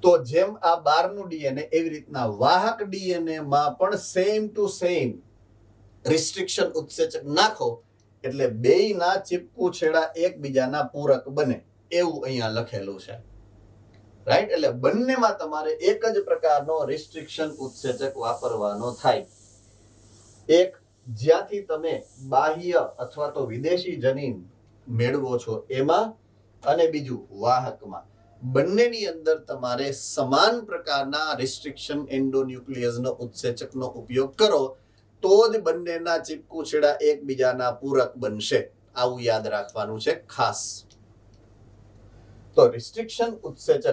તો જેમ આ 12નું ડીએનએ એવી રીતના વાહક ડીએનએ માં પણ સેમ ટુ સેમ રિસ્ટ્રિક્શન ઉત્સેચક નાખો એટલે બેયના ચીપકુ છેડા એકબીજાના પૂરક બને એવું અહીંયા લખેલું છે. રાઈટ. એટલે બંનેમાં તમારે એક જ પ્રકારનો રિસ્ટ્રિક્શન ઉત્સેચક વાપરવાનો થાય. એક જ્યાંથી તમે બાહ્ય અથવા તો વિદેશી જનીન મેળવો છો એમાં, અને બીજું વાહકમાં. બંનેની અંદર તમારે સમાન પ્રકારના રિસ્ટ્રિક્શન એન્ડોન્યુક્લિયસનો ઉત્સેચકનો ઉપયોગ કરો તો જ બંનેના ચીપકુ છેડા એકબીજાના પૂરક બનશે. આવું યાદ રાખવાનું છે ખાસ. તો રિસ્ટ્રિક્શન ઉત્સેચક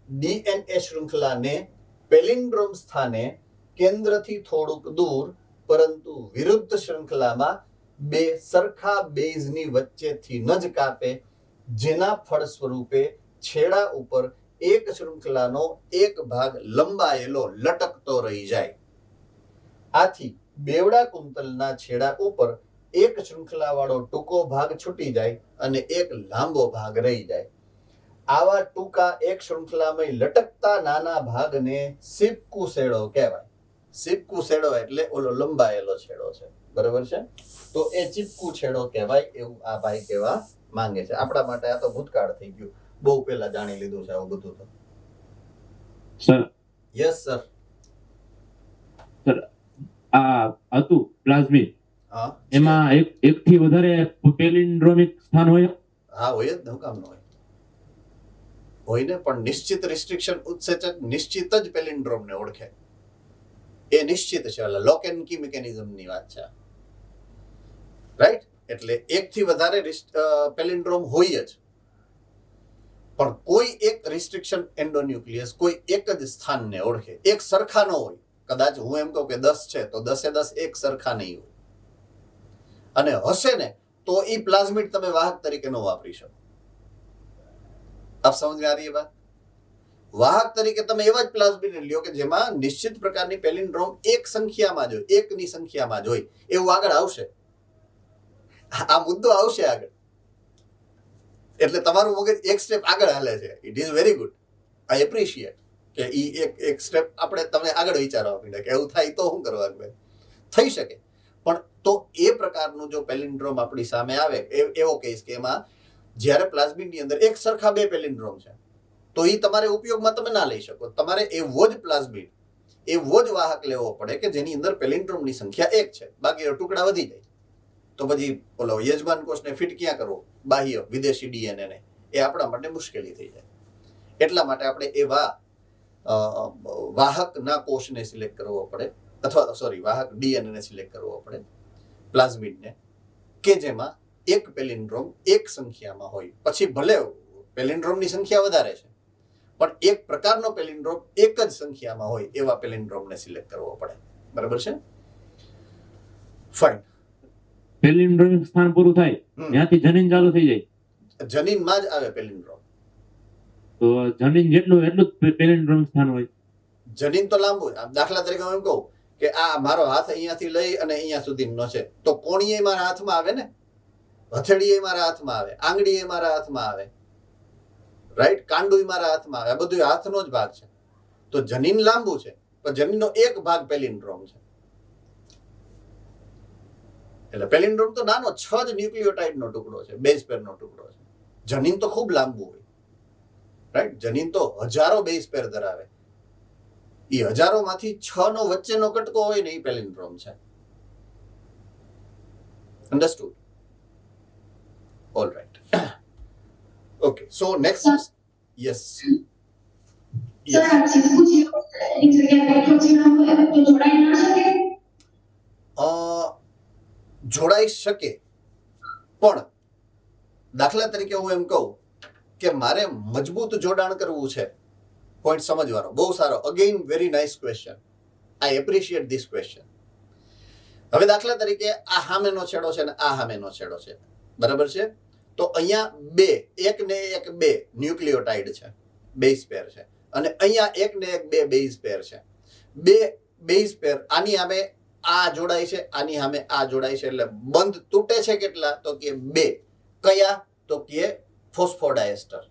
ડીએનએ શૃંખલાને પેલિન્ડ્રોમ સ્થાને કેન્દ્રથી થોડુંક દૂર પરંતુ વિરુદ્ધ શૃંખલામાં બે સરખા બેઝની વચ્ચેથી ન જ કાપે, જેના ફળ સ્વરૂપે છેડા ઉપર એક શૃંખલાનો એક ભાગ લંબાયેલો લટકતો રહી જાય. આથી બેવડા કુંતલના છેડા ઉપર એક શૃંખલાવાળો ટૂંકો ભાગ છૂટી જાય અને એક લાંબો ભાગ રહી જાય. આવા ટૂંકા એક શૃંખલામય લટકતા નાના ભાગને સીપકુ છેડો કહેવાય. સીપકુ છેડો એટલે ઓલો લંબાયેલો છેડો છે, બરાબર છે? તો એ ચીપકુ છેડો કહેવાય એવું આ ભાઈ કહેવા માંગે છે. આપણા માટે આ તો ભૂતકાળ થઈ ગયું, બહુ પહેલા જાણી લીધું છે આવું બધું. તો સર, યસ સર. આ હતું પ્લાઝમિડ, હા એમાં એક થી વધારે પેલિન્ડ્રોમિક સ્થાન હોય? હા હોય જ ને, હું કામ ન હોય? હોય ને, પણ નિશ્ચિત રિસ્ટ્રિક્શન ઉત્સેચક નિશ્ચિત જ પેલિન્ડ્રોમને ઓળખે. એ નિશ્ચિત છે, લોક એન્ડ કી મિકેનિઝમની વાત છે. રાઈટ. એટલે એક થી વધારે પેલિન્ડ્રોમ હોય જ, પણ કોઈ એક રિસ્ટ્રિક્શન એન્ડોન્યુક્લિયસ કોઈ એક જ સ્થાનને ઓળખે. એક સરખા ન હોય. કદાચ હું એમ કહું કે 10 છે તો 10 એક સરખા નહીં હોય, અને હશે ને તો એ પ્લાઝમિડ તમે વાહક તરીકે ન વાપરી શકો. આપ સમજ આ રહી વાત? વાહક તરીકે તમે એવા જ પ્લાઝમિડ લ્યો કે જેમાં નિશ્ચિત પ્રકારની પેલિન્ડ્રોમ એક સંખ્યામાં જ હોય, એકની સંખ્યામાં જ હોય. એવું આગળ આવશે, આ મુદ્દો આવશે આગળ. એટલે તમારું મગજ એક સ્ટેપ આગળ હાલે છે. It is very good, I appreciate કે ઈ એક સ્ટેપ આપણે તમે આગળ વિચારવા માંડ્યા કે એવું થાય તો શું કરવાનું. થઈ શકે, પણ તો એ પ્રકારનું જો પેલિન્ડ્રોમ આપણી સામે આવે, એવો કેસ કે એમાં જ્યારે પ્લાઝમિડની અંદર એક સરખા બે પેલિન્ડ્રોમ છે તો એ તમારે ઉપયોગમાં તમે ના લઈ શકો. તમારે એવો જ પ્લાઝમિડ, એવો જ વાહક લેવો પડે કે જેની અંદર પેલિન્ડ્રોમની સંખ્યા એક છે, બાકી ટુકડા વધી જાય. તો પછી બોલો યજમાન કોષને ફિટ ક્યાં કરવો? બાહ્ય વિદેશી ડીએનએ ને, એ આપણા માટે મુશ્કેલી થઈ જાય. એટલા માટે આપણે એવા વાહકના કોષને સિલેક્ટ કરવો પડે, અથવા સોરી વાહક ડીએનએ સિલેક્ટ કરવો પડે, પ્લાઝમિડને, કે જેમાં એક પેલિન્ડ્રોમ એક સંખ્યામાં હોય. પછી ભલે પેલિન્ડ્રોમની સંખ્યા વધારે છે પણ એક પ્રકારનો પેલિન્ડ્રોમ એક જ સંખ્યામાં હોય એવા પેલિન્ડ્રોમને સિલેક્ટ કરવો પડે. બરાબર છે? ફાઇન. પેલિન્ડ્રોમિક સ્થાન પૂરું થાય ત્યાંથી જનીન ચાલુ થઈ જાય. જનીનમાં જ આવે પેલિન્ડ્રોમ. તો જમીન જેટલું એટલું જ પેલિન્ડ્રોમ સ્થાન હોય. જનીન તો લાંબુ છે. આમ દાખલા તરીકે હું એમ કહું કે આ મારો હાથ અહીંયાથી લઈ અને અહીંયા સુધીનો છે, તો કોણીએ મારા હાથમાં આવે ને, હથેળીએ મારા હાથમાં આવે, આંગળીએ મારા હાથમાં આવે, રાઈટ, કાંડુય મારા હાથમાં આવે. આ બધું હાથનો જ ભાગ છે. તો જનીન લાંબુ છે, પણ જનીનનો એક ભાગ પેલિન્ડ્રોમ છે. એટલે પેલિન્ડ્રોમ તો નાનો 6 જ ન્યુક્લિયોટાઇડનો ટુકડો છે, બેઝ પેરનો ટુકડો છે. જનીન તો ખૂબ લાંબુ હોય, રાઈટ. જનીન તો હજારો બેઝ પેર ધરાવે. એ હજારોમાંથી 6 નો વચ્ચેનો કટકો હોય ને એ પેલિન્ડ્રોમ છે. Understood? All right. Okay, so next. Yes sir, આ ચીપકુ છે એની જગ્યાએ બેઠો ચીણા હોય તો જોડાઈ ના શકે? જોડાઈ શકે, પણ દાખલા તરીકે હું એમ કહું કે મારે મજબૂત જોડાણ કરવું છે, પોઈન્ટ સમજવાનો બહુ સારો. Again very nice question. I appreciate this question. હવે દાખલા તરીકે આ સામેનો છેડો છે ને આ સામેનો છેડો છે, બરાબર છે? તો અહીંયા એક ને એક બે ન્યુક્લિયોટાઇડ છે, બેઝ પેર છે, અને અહીંયા એક ને એક બે બેઝ પેર છે. બે બેઝ પેર આની સામે આ જોડાય છે, આની સામે આ જોડાય છે, એટલે બંધ તૂટે છે કેટલા? તો કે 2. કયા? તો કે ફોસ્ફોડાએસ્ટર.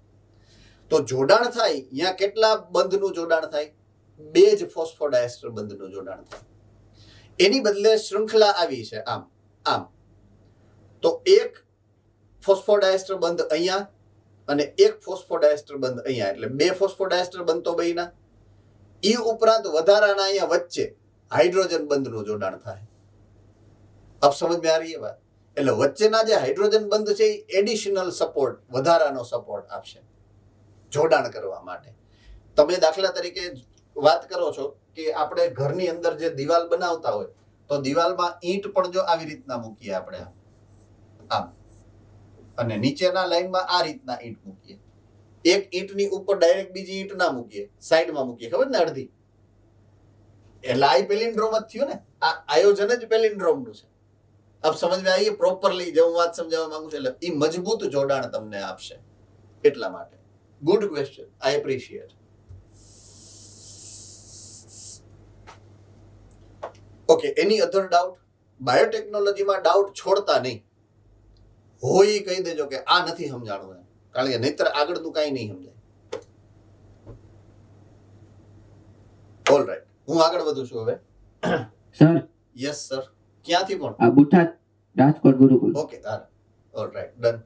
તો જોડાણ થાય અહીંયા કેટલા બંધનું જોડાણ થાય? 2 જ ફોસ્ફોડાએસ્ટર બંધનું જોડાણ થાય. એની બદલે શૃંખલા આવી છે આમ આમ. તો એક ફોસ્ફોડાએસ્ટર બંધ અહીંયા અને એક ફોસ્ફોડાએસ્ટર બંધ અહીંયા, એટલે 2 ફોસ્ફોડાએસ્ટર બંધ તો બન્યા. એ ઉપરાંત વધારાના અહીંયા વચ્ચે હાઇડ્રોજન બંધનું જોડાણ થાય. અબ સમજ में आ रही है बात? એટલે વચ્ચેના જે હાઇડ્રોજન બંધ છે એ એડિશનલ સપોર્ટ, વધારાનો સપોર્ટ આપશે જોડાણ કરવા માટે. તમે દાખલા તરીકે વાત કરો છો કે આપણે ઘરની અંદર જે દિવાલ બનાવતા હોય તો દિવાલમાં ઈંટ પણ જો આવી રીતના મૂકીએ આપણે આમ, અને નીચેના લાઈનમાં આ રીતના ઈંટ મૂકીએ, એક ઈંટની ઉપર ડાયરેક્ટ બીજી ઈંટ ના મૂકીએ, સાઈડમાં મૂકીએ, ખબર ને, અડધી. એટલે આ પેલિન્ડ્રોમ જ થયું ને, આ આયોજન જ પેલિન્ડ્રોમનું છે. આપ સમજ में आइए પ્રોપરલી જે હું વાત સમજાવવા માંગુ છું, એટલે એ મજબૂત જોડાણ તમને આપશે. એટલા માટે good question, I appreciate. Okay, any other doubt? બાયોટેકનોલોજીમાં ડાઉટ છોડતા નહીં. હોય એ કહી દેજો કે આ નથી સમજાણું એમ, કારણ કે નહીતર આગળનું કાંઈ નહીં સમજાય. ઓલ રાઈટ, હું આગળ વધું છું હવે. Sir, yes sir. ક્યાંથી પણ? આ બુઠા રાજકોટ ગુરુકુલ. ઓકે, હા, ઓલ રાઈટ, ડન.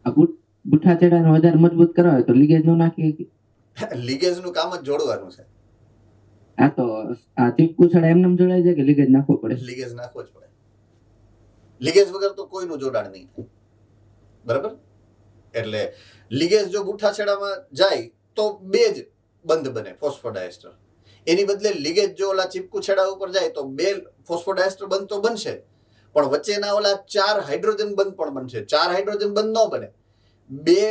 આ બુઠા ચેડાને વધારે મજબૂત કરવા હોય તો લીગેજ નો નાખીએ. લીગેજનું કામ જ જોડવાનું છે. આ તો આ ચીપકુ છેડા એમને જોડાય છે કે લીગેજ નાખવો પડે? લીગેજ નાખવો જ પડે. લીગેજ વગર તો કોઈનું જોડાણ નહીં થાય, બરાબર? એટલે લીગેજ જો બુઠ્ઠા છેડામાં જાય તો 2 જ બંધ બને ફોસ્ફોડાએસ્ટર. એની બદલે લીગેજ જો ઓલા ચીપકુ છેડા ઉપર જાય તો 2 ફોસ્ફોડાએસ્ટર બંધ તો બનશે, પણ વચ્ચેના ઓલા 4 હાઇડ્રોજન બંધ પણ બનશે. 4 હાઇડ્રોજન બંધ ન બને, 2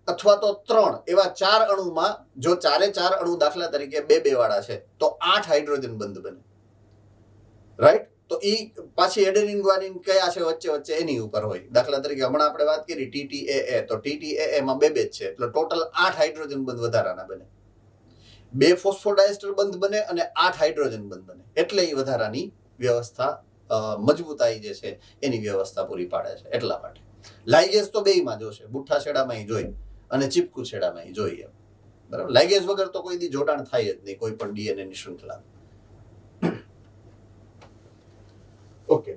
અથવા તો 3 એવા 4 અણુમાં, જો 4 અણુ દાખલા તરીકે 2 વાળા છે તો 8 હાઇડ્રોજન બંધ બને, રાઈટ? તો ઈ પાછી એડેનિન ગ્વાનિન કયા છે વચ્ચે વચ્ચે એની ઉપર હોય. દાખલા તરીકે હમણાં આપણે વાત કરી TTAA, તો TTAA માં 2 જ છે, એટલે ટોટલ 8 હાઇડ્રોજન બંધ વધારાના બને. 2 ફોસ્ફોડાએસ્ટર બંધ બને અને 8 હાઇડ્રોજન બંધ બને, એટલે એ વધારાની વ્યવસ્થા, મજબૂતાઈ જે છે એની વ્યવસ્થા પૂરી પાડે છે. એટલા માટે લાઇગેજ તો બેયમાં જોશે, બુઠ્ઠા છેડામાં જોઈ અને ચીપકુ છેડામાં જોઈએ, બરાબર? લાઇગેજ વગર તો કોઈ દી જોડાણ થાય જ નહીં કોઈ પણ ડીએનએ ની શૃંખલા. ઓકે,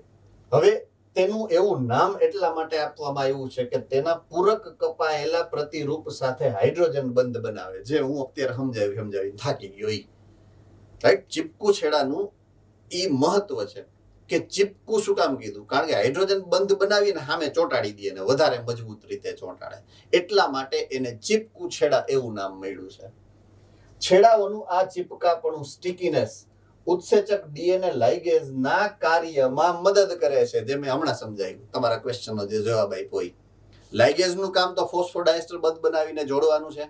હવે તેનું એવું નામ એટલા માટે આપવામાં આવ્યું છે કે તેના પૂરક કપાયેલા પ્રતિરૂપ સાથે હાઇડ્રોજન બંધ બનાવે, જે હું અત્યારે સમજાવી થાકી ગયો. રાઈટ? ચીપકુ છેડાનું ઈ મહત્વ છે કે ચીપકુ શું કામ કીધું? કારણ કે હાઇડ્રોજન બંધ બનાવીને સામે ચોંટાડી દે ને વધારે મજબૂત રીતે ચોંટાડે, એટલા માટે એને ચીપકુ છેડા એવું નામ મળ્યું છે. છેડાઓનું આ ચીપકાપણું, સ્ટિકીનેસ, ઉત્સેચક ડીએનએ લાઇગેઝ ના કાર્યમાં મદદ કરે છે, જે મેં હમણાં સમજાવ્યું. તમારા ક્વેશ્ચનનો જે જવાબ આપ્યો હોય, લાઇગેઝનું કામ તો ફોસ્ફોડાએસ્ટર બંધ બનાવીને જોડવાનું છે,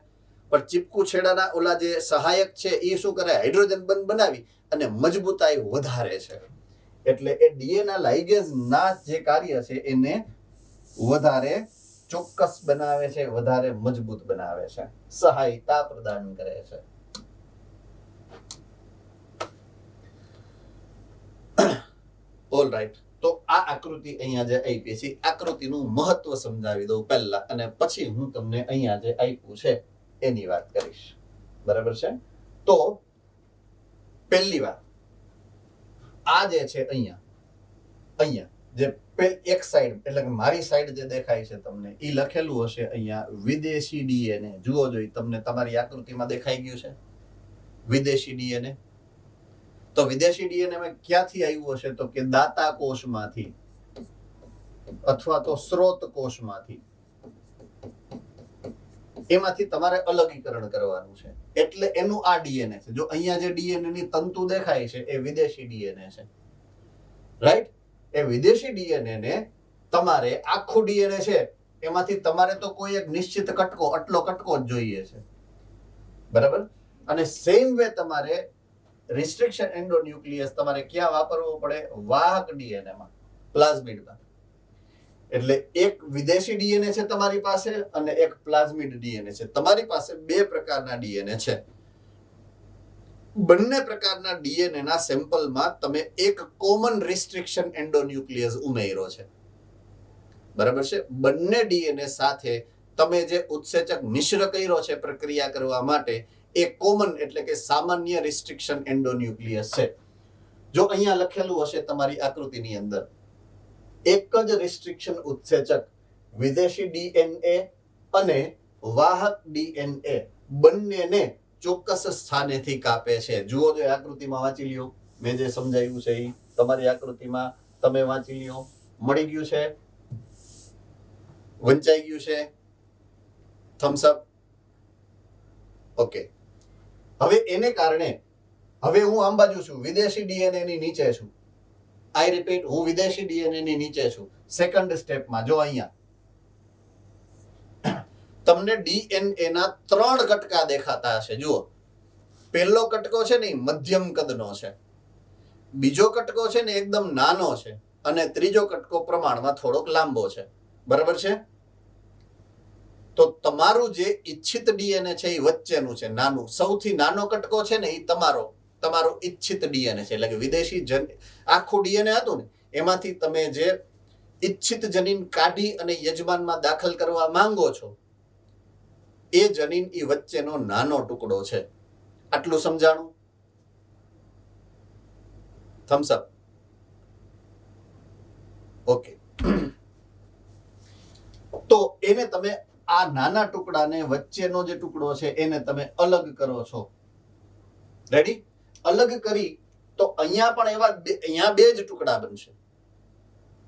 પણ ચીપકુ છેડાના ઓલા જે સહાયક છે એ શું કરે? હાઇડ્રોજન બંધ બનાવી અને મજબૂતાઈ વધારે છે. એટલે એ ડીએનએ લાઇગેઝ ના જે કાર્ય છે એને વધારે ચોક્કસ બનાવે છે, વધારે મજબૂત બનાવે છે, સહાયતા પ્રદાન કરે છે. ઓલ રાઈટ, તો આ આકૃતિ અહીંયા જે આપી છે આકૃતિનું મહત્વ સમજાવી દઉં પહેલા, અને પછી હું તમને અહીંયા જે આપ્યું છે એની વાત કરીશ. બરાબર છે? તો પહેલી વાત, આ જે છે અહીંયા જે એક સાઈડ એટલે કે મારી સાઈડ જે દેખાય છે તમને, ઈ લખેલું હશે અહીંયા વિદેશી ડીએનએ. જુઓ જોઈ, તમને તમારી આકૃતિમાં દેખાઈ ગયું છે વિદેશી ડીએનએ. તો વિદેશી ડીએનએ ક્યાંથી આવ્યું હશે? તો કે દાતા કોષમાંથી અથવા તો સ્ત્રોત કોષમાંથી. એમાંથી તમારે અલગીકરણ કરવાનું છે, એટલે એનું આ ડીએનએ છે. જો અહીંયા જે ડીએનએ ની તંતુ દેખાય છે એ વિદેશી ડીએનએ છે, રાઈટ? એ વિદેશી ડીએનએ ને તમારે આખું ડીએનએ છે એમાંથી તમારે તો કોઈ એક નિશ્ચિત કટકો, આટલો કટકો જ જોઈએ છે, બરાબર? અને સેમ વે તમારે રિસ્ટ્રિક્શન એન્ડોન્યુક્લિયસ તમારે ક્યાં વાપરવો પડે? વાહક ડીએનએ માં, પ્લાઝમિડમાં. એટલે એક વિદેશી ડીએનએ છે તમારી પાસે અને એક પ્લાઝમિડ ડીએનએ છે. તમારી પાસે બે પ્રકારના ડીએનએ છે. બંને પ્રકારના ડીએનએ ના સેમ્પલમાં તમે એક કોમન રિસ્ટ્રિક્શન એન્ડોન્યુક્લિયસ ઉમેર્યો છે, બરાબર છે? બંને ડીએનએ સાથે તમે જે ઉત્સેચક મિશ્ર કર્યો છે પ્રક્રિયા કરવા માટે, એ કોમન એટલે કે સામાન્ય રિસ્ટ્રિક્શન એન્ડોન્યુક્લિયસ છે. જો અહીંયા લખેલું હશે તમારી આકૃતિની અંદર, એક જ રિસ્ટ્રિક્શન ઉત્સેચક વિદેશી ડીએનએ અને વાહક ડીએનએ બંનેને ચોક્કસ સ્થાનેથી કાપે છે. જુઓ, જો આકૃતિમાં વાંચી લ્યો, મેં જે સમજાવ્યું છે એ તમારી આકૃતિમાં તમે વાંચી લ્યો. મળી ગયું છે? વંચાઈ ગયું છે? થમ્સ અપ. ઓકે. હવે એને કારણે હવે હું આમ બાજુ છું, વિદેશી ડીએનએ ની નીચે છું. આઈ રિપીટ, હું વિદેશી ડીએનએ ની નીચે છું. સેકન્ડ સ્ટેપમાં જો અહીંયા તમને ડીએનએ ના 3 કટકા દેખાતા હશે. જુઓ, પહેલો કટકો છે ને મધ્યમ કદનો છે, બીજો કટકો છે ને એકદમ નાનો છે, અને ત્રીજો કટકો પ્રમાણમાં થોડોક લાંબો છે, બરાબર છે? તો તમારું જે ઈચ્છિત ડીએનએ છે એ વચ્ચેનું છે, નાનું. સૌથી નાનો કટકો છે ને એ તમારો ઈચ્છિત ડીએનએ છે. એટલે કે વિદેશી આખું ડીએનએ હતું ને એમાંથી તમે જે ઈચ્છિત જનીન કાઢી અને યજમાનમાં દાખલ કરવા માંગો છો, એ જનીન એ વચ્ચેનો નાનો ટુકડો છે. આટલું સમજાણું? થમ્સ અપ. ઓકે. તો એને તમે આ નાના ટુકડાને, વચ્ચેનો જે ટુકડો છે એને તમે અલગ કરો છો. રેડી? અલગ કરી તો અહીંયા પણ અહીંયા બે જ ટુકડા બનશે.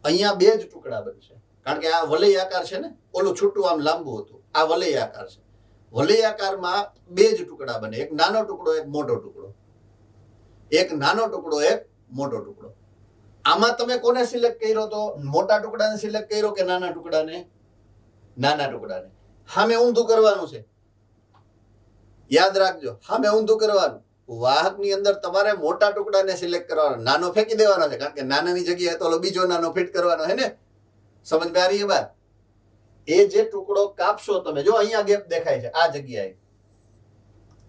અહીંયા બે જ ટુકડા બનશે, કારણ કે આ વલય આકાર છે ને, ઓલું છૂટું આમ લાંબુ હતું, આ વલય આકાર છે. વલય આકારમાં બે જ ટુકડા બને, એક નાનો ટુકડો, એક મોટો ટુકડો. એક નાનો ટુકડો, એક મોટો ટુકડો. આમાં તમે કોને સિલેક્ટ કર્યો? તો મોટા ટુકડાને સિલેક્ટ કર્યો કે નાના ટુકડાને? નાના ટુકડાને. સામે ઊંધું કરવાનું છે, યાદ રાખજો. સામે ઊંધું કરવાનું. વાહકની અંદર તમારે મોટા ટુકડાને સિલેક્ટ કરવાનો, નાનો ફેંકી દેવાનો છે, કારણ કે નાનાની જગ્યાએ તો બીજો નાનો ફિટ કરવાનો છે ને. સમજ માં આ રહી? બાર એ જે ટુકડો કાપશો તમે, જો અહીંયા ગેપ દેખાય છે, આ જગ્યાએ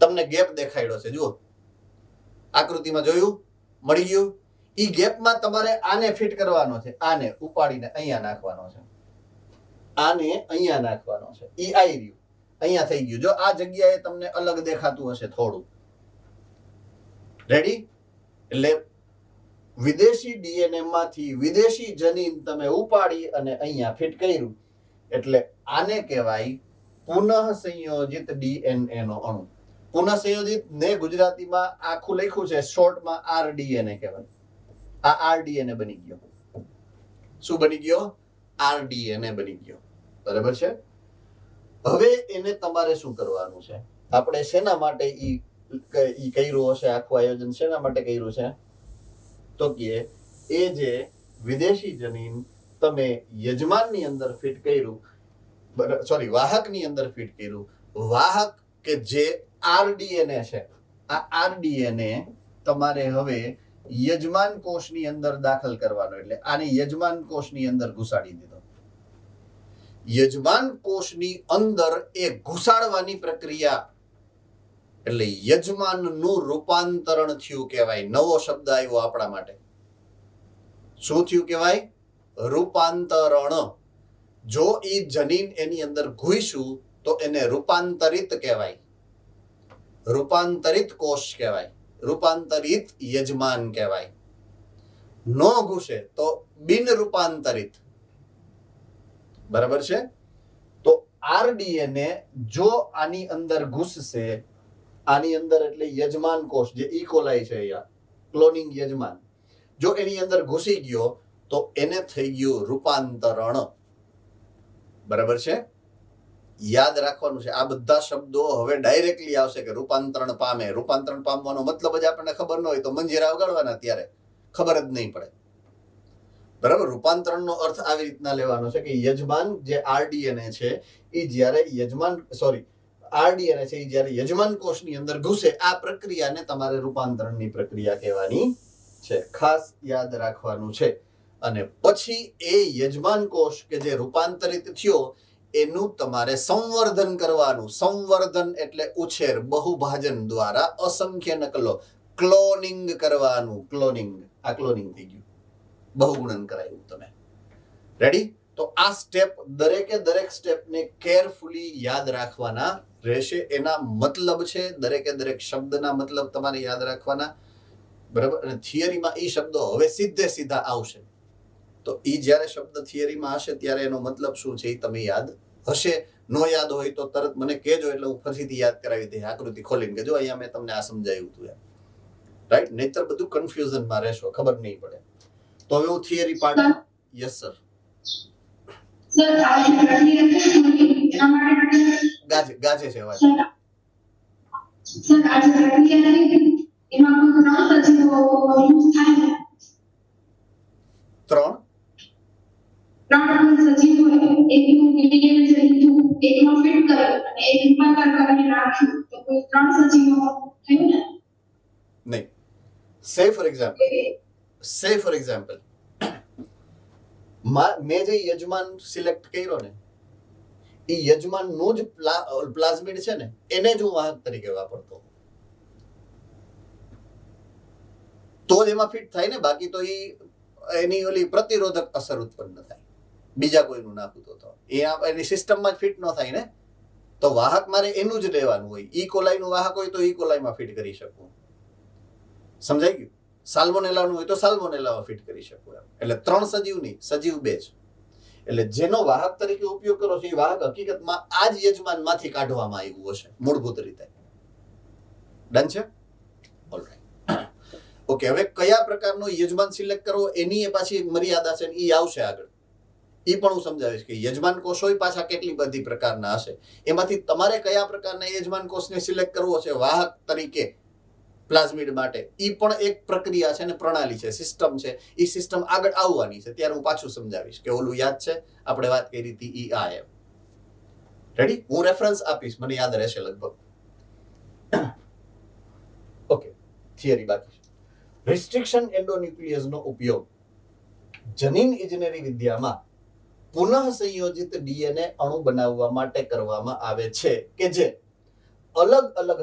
તમને ગેપ દેખાડ્યો છે. જુઓ આકૃતિમાં, જોયું? મળી ગયું? ઈ ગેપમાં તમારે આને ફિટ કરવાનો છે, આને ઉપાડીને અહીંયા નાખવાનો છે, આને અહીંયા નાખવાનો છે. ઈ આવી રહ્યું, અહીંયા થઈ ગયું. જો આ જગ્યાએ તમને અલગ દેખાતું હશે થોડું. રેડી? એટલે વિદેશી ડીએનએ માંથી વિદેશી જનીન તમે ઉપાડી અને અહીંયા ફિટ કર્યું, એટલે આને કહેવાય પુનઃ સંયોજિત ડીએનએ નો અણુ. પુનઃ સંયોજિત ને ગુજરાતીમાં આખું લખ્યું છે, શોર્ટમાં આરડીએનએ કહેવાય. આ આરડીએનએ બની ગયો. શું બની ગયો? આરડીએનએ બની ગયો, બરાબર છે? હવે એને તમારે શું કરવાનું છે? આપણે શેના માટે ઈ કર્યું હશે? આખું આયોજન શેના માટે કર્યું છે? તો કે એ જે વિદેશી જનીન તમે યજમાનની અંદર ફિટ કર્યું, સોરી વાહકની અંદર ફિટ કર્યું, વાહક કે જે આરડીએનએ છે, આ આરડીએનએ તમારે હવે યજમાન કોષની અંદર દાખલ કરવાનો. એટલે આને યજમાન કોષની અંદર ઘુસાડી દીધો. યજમાન કોષની અંદર એ ઘુસાડવાની પ્રક્રિયા એટલે યજમાનનું રૂપાંતરણ થયું કહેવાય. નવો શબ્દ આવ્યો આપણા માટે. શું થયું કહેવાય? રૂપાંતરણ. જો ઈ જનીન એની અંદર ઘૂસ્યું તો એને રૂપાંતરિત કહેવાય. રૂપાંતરિત કોષ કહેવાય. રૂપાંતરિત યજમાન કહેવાય. ન ઘૂસે તો બિન રૂપાંતરિત. બરાબર છે? તો આરડીએનએ જો આની અંદર ઘૂસશે, આની અંદર એટલે યજમાન કોષ જે ઇકોલાઈ છે અહીંયા, ક્લોનિંગ યજમાન, જો એની અંદર ઘૂસી ગયો તો એને થઈ ગયું રૂપાંતરણ. બરાબર છે? યાદ રાખવાનું છે. આ બધા શબ્દો હવે ડાયરેક્ટલી આવશે કે રૂપાંતરણ પામે. રૂપાંતરણ પામવાનો મતલબ જ આપણને ખબર ન હોય તો મંજીરા વગાડવાના, ત્યારે ખબર જ નહીં પડે. બરાબર? રૂપાંતરણનો અર્થ આવી રીતના લેવાનો છે કે યજમાન જે આરડીએનએ છે એ જ્યારે આરડીએનએ છે એ જ્યારે યજમાન કોષની અંદર ઘૂસે, આ પ્રક્રિયાને તમારે રૂપાંતરણની પ્રક્રિયા કહેવાની છે. ખાસ યાદ રાખવાનું છે. અને પછી એ યજમાન કોષ કે જે રૂપાંતરિત થયો એનું તમારે સંવર્ધન કરવાનું. સંવર્ધન એટલે ઉછેર, બહુભાજન દ્વારા અસંખ્ય નકલો, ક્લોનિંગ કરવાનું. ક્લોનિંગ, આ ક્લોનિંગ થઈ ગયું, બહુગુણન કરાયું તમે. રેડી? તો આ સ્ટેપ દરેકે દરેક સ્ટેપને કેરફુલી યાદ રાખવાના રહેશે. એના મતલબ છે, દરેકે દરેક શબ્દના મતલબ તમારે યાદ રાખવાના. બરાબર? અને થિયરીમાં એ શબ્દો હવે સીધા આવશે. તો એ જ્યારે શબ્દ થિયરીમાં હશે ત્યારે એનો મતલબ શું છે એ તમે યાદ હશે. નો યાદ હોય તો તરત મને કહેજો, એટલે હું ફરીથી યાદ કરાવી દે આકૃતિ ખોલીને કે જો અહીંયા મેં તમને આ સમજાવ્યું હતું એમ. રાઈટ? નહીતર બધું કન્ફ્યુઝનમાં રહેશો, ખબર નહીં પડે. તો હવે હું theory part. Yes sir. Sir આ જે પ્રક્રિયા છે એના માટે ગાજે છે અવાજ. સર આ જે પ્રક્રિયા છે એમાં કોઈ 3 સજીવો યુઝ થાય છે. 3 સજીવો એકનું ડીએનએ છે લીધું, એકમાં ફિટ કર્યું અને એક રૂપાંતર કરીને રાખ્યું, તો કોઈ 3 સજીવો થયું ને? નહીં. સે ફોર એક્ઝામ્પલ મેં જે યજમાન સિલેક્ટ કર્યો ને, એ યજમાનનો જ પ્લાઝમિડ છે ને, એને જ હું વાહક તરીકે વાપરતો, તો જ એમાં ફિટ થાય ને. બાકી તો એની ઓલી પ્રતિરોધક અસર ઉત્પન્ન થાય બીજા કોઈનું નાખું તો એ એની સિસ્ટમમાં જ ફિટ ન થાય ને. તો વાહક મારે એનું જ લેવાનું હોય. ઈ કોલાઈનું વાહક હોય તો ઈ કોલાઈમાં ફિટ કરી શકું. સમજાઈ ગયું? સાલ્મોનેલાનું હોય તો સાલ્મોનેલામાં ફિટ કરી શકું એમ. એટલે 3 સજીવ નહીં, સજીવ 2 જ. એટલે જેનો વાહક તરીકે ઉપયોગ કરો છો એ વાહક હકીકતમાં આ જ યજમાનમાંથી કાઢવામાં આવ્યું હશે મૂળભૂત રીતે. ડન છે? ઓલરાઈટ. ઓકે, હવે કયા પ્રકારનો યજમાન સિલેક્ટ કરવો એની એ પાછી એક મર્યાદા છે, એ આવશે આગળ. એ પણ હું સમજાવીશ કે યજમાન કોષો પાછા કેટલી બધી પ્રકારના હશે. એમાંથી તમારે કયા પ્રકારના યજમાન કોષને સિલેક્ટ કરવો છે વાહક તરીકે પ્લાઝમિડ માટે, એ પણ એક પ્રક્રિયા છે ને પ્રણાલી છે, સિસ્ટમ છે. એ સિસ્ટમ આગળ આવવાની છે, ત્યારે હું પાછું સમજાવીશ કે ઓલું યાદ છે આપણે વાત કરી હતી ઈ આ એમ. રેડી? હું રેફરન્સ આપીશ, મને યાદ રહેશે લગભગ. ઓકે, થિયરી બાકી છે. રિસ્ટ્રિક્શન એન્ડોન્યુક્લિયસનો ઉપયોગ જનીન ઇજનેરી વિદ્યામાં પુનઃ સંયોજિત ડીએનએ અણુ બનાવવા માટે કરવામાં આવે છે કે જે અલગ અલગ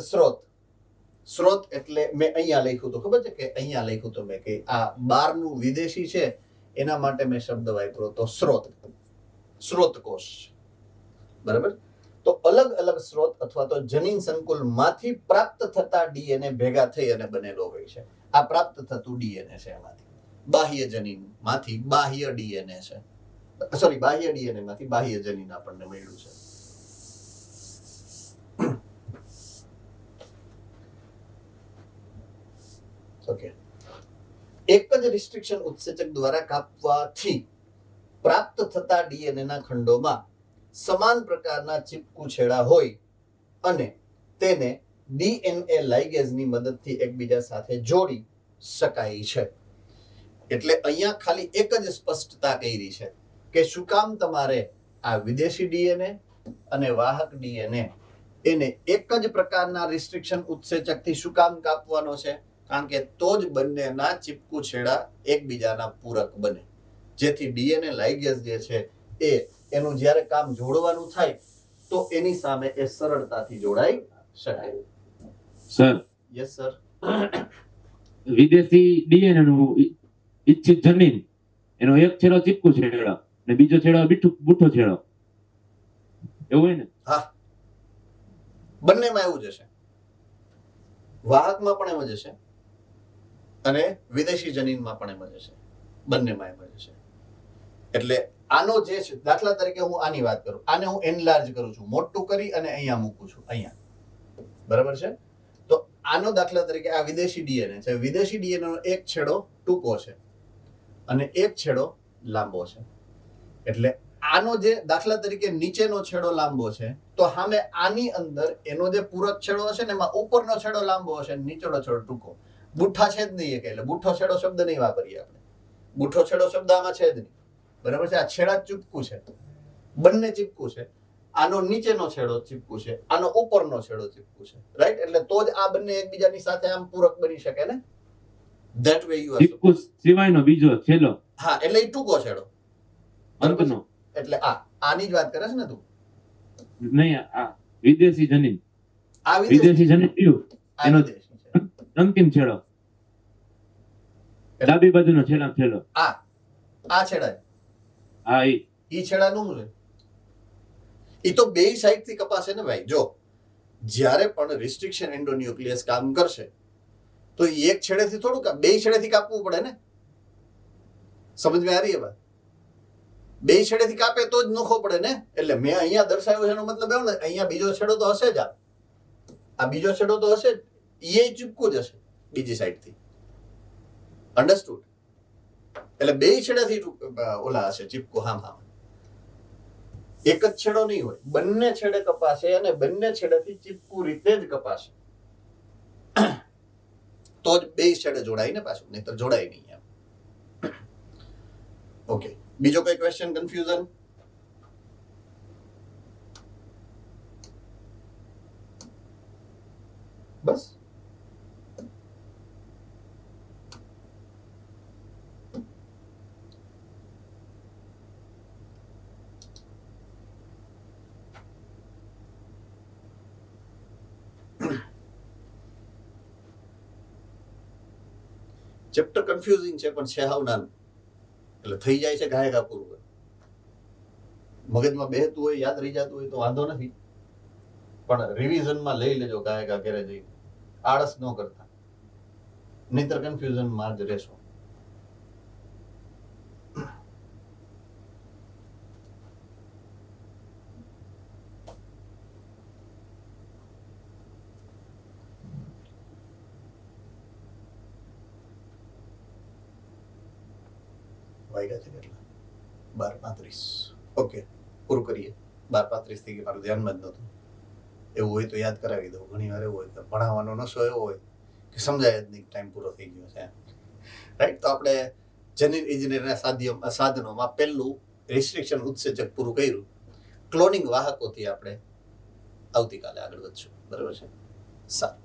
સ્ત્રોત એટલે મેં અહીંયા લખ્યું તો ખબર છે કે અહીંયા લખ્યું તો મેં કે આ 12નું વિદેશી છે એના માટે મેં શબ્દ વાપર્યો તો સ્ત્રોત કોષ. બરાબર? તો અલગ અલગ સ્ત્રોત અથવા તો જનીન સંકુલમાંથી પ્રાપ્ત થતા ડીએનએ ભેગા થઈ અને બનેલો હોય છે. આ પ્રાપ્ત થતું ડીએનએ છે એમાંથી. બાહ્ય જનીનમાંથી બાહ્ય ડીએનએ છે. બાહ્ય ડીએનએ માંથી બાહ્ય જનીન આપણને મળ્યું છે. ઓકે, એક જ રિસ્ટ્રિક્શન ઉત્સેચક દ્વારા કાપવાથી પ્રાપ્ત થતા ડીએનએ ના ખંડોમાં સમાન પ્રકારના ચીપકુ છેડા હોય અને તેને ડીએનએ લાઇગેઝની મદદથી એકબીજા સાથે જોડી શકાય છે. એટલે અહીંયા ખાલી એક જ સ્પષ્ટતા કરી છે કે શું કામ તમારે આ વિદેશી ડીએનએ અને વાહક ડીએનએ એને એક જ પ્રકારના રિસ્ટ્રિક્શન ઉત્સેચકથી શું કામ કાપવાનો છે? કારણ કે તો જ બંનેના ચીપકુ છેડા એકબીજાના પૂરક બને, જેથી ડીએનએ લાઇગેઝ જે છે એ એનું જ્યારે કામ જોડવાનું થાય તો એની સામે એ સરળતાથી જોડાઈ શકે. Sir, yes sir. વિદેશી ડીએનએ નું ઈચ્છિત જનીન એનો એક છેડો ચીપકુ છેડો ને બીજો છેડો બુઠ્ઠો છેડો એવું હોય ને? હા, બંનેમાં એવું જ હશે. વાહકમાં પણ એમ જ હશે અને વિદેશી જનીનમાં પણ એમ જ હશે. બંનેમાં એમ જ હશે. એટલે આનો જે છે, દાખલા તરીકે હું આની વાત કરું, આને હું એનલાર્જ કરું છું, મોટું કરી અને અહીંયા મૂકું છું, અહીંયા, બરાબર છે? તો આનો દાખલા તરીકે આ વિદેશી ડીએનએ છે. વિદેશી ડીએનએ નો એક છેડો ટૂંકો છે અને એક છેડો લાંબો છે. એટલે આનો જે દાખલા તરીકે નીચેનો છેડો લાંબો છે તો સામે આની અંદર એનો જે પૂરક છેડો હશે ને એમાં ઉપરનો છેડો લાંબો હશે, નીચેનો છેડો ટૂંકો. બુઠ્ઠા છે જ નહીં કે, એટલે બુઠ્ઠો છેડો શબ્દ નહીં વાપરીએ આપણે. બુઠ્ઠો છેડો શબ્દ આમાં છે જ નહીં, બરાબર છે? આ છેડા ચીપકું છે, બંને ચીપકું છે. આનો નીચેનો છેડો ચીપકું છે, આનો ઉપરનો છેડો ચીપકું છે, રાઈટ? એટલે તો જ આ બંને એકબીજાની સાથે આમ પૂરક બની શકે ને. That way you are. ચીપકુ સિવાયનો બીજો છેલ્લો, હા, એટલે એ ટૂંકો છેડો અંતનો. એટલે આની જ વાત કરે છે ને તું? નહીં, આ વિદેશી જનીન. આ વિદેશી જનીન કયું? આ એનો વિદેશી છે. અંતિમ છેડો, ડાબી બાજુનો છેડો. આ છેડા હા, ઈ છેડાનું શું છે? ઈ તો બે સાઈડ થી કપાશે ને ભાઈ. જો જ્યારે પણ રિસ્ટ્રિક્શન એન્ડોન્યુક્લિયસ કામ કરશે તો ઈ એક છેડેથી થોડું, બે છેડેથી કાપવું પડે ને. સમજ માં આ રહી વાત? બે છેડેથી કાપે તો જ નોખો પડે ને. એટલે મેં અહીંયા દર્શાવ્યું છે એનો મતલબ એવો ને, અહીંયા બીજો છેડો તો હશે જ. આ બીજો છેડો તો હશે જ, એ ચીપકું જ હશે બીજી સાઈડથી. અન્ડરસ્ટુડ? એટલે બે છેડાથી ઓલા હશે ચીપકું. હા, એક જ છેડો નહીં હોય, બંને છેડે કપાશે અને બંને છેડેથી ચીપકું રીતે જ કપાશે તો જ બે છેડે જોડાય ને પાછું, નહીતર જોડાય નહીં એમ. ઓકે, બીજો કોઈ ક્વેશ્ચન, કન્ફ્યુઝન? બસ. ચેપ્ટર કન્ફ્યુઝિંગ છે પણ છે હાવ નાનું, એટલે થઈ જાય છે ગાયકા પૂર્વ. મગજમાં બેહતું હોય, યાદ રહી જતું હોય તો વાંધો નથી, પણ રિવિઝનમાં લઈ લેજો ગાયકા ઘરે જઈ. આળસ ન કરતા, નહીતર કન્ફ્યુઝનમાં જ રહેશો. વાગ્યા છે કેટલા? 12:35. ઓકે, પૂરું કરીએ. 12:35 થઈ ગયું, મારું ધ્યાનમાં જ નહોતું. એવું હોય તો યાદ કરાવી દઉં. ઘણી વાર એવું હોય કે ભણાવવાનો નશો એવો હોય કે સમજાય જ નહીં, ટાઈમ પૂરો થઈ ગયો છે, રાઈટ? તો આપણે જનીન ઇજનેરના સાધનોમાં પહેલું રિસ્ટ્રિક્શન ઉત્સેચક પૂરું કર્યું. ક્લોનિંગ વાહકોથી આપણે આવતીકાલે આગળ વધશું, બરાબર છે? સારું.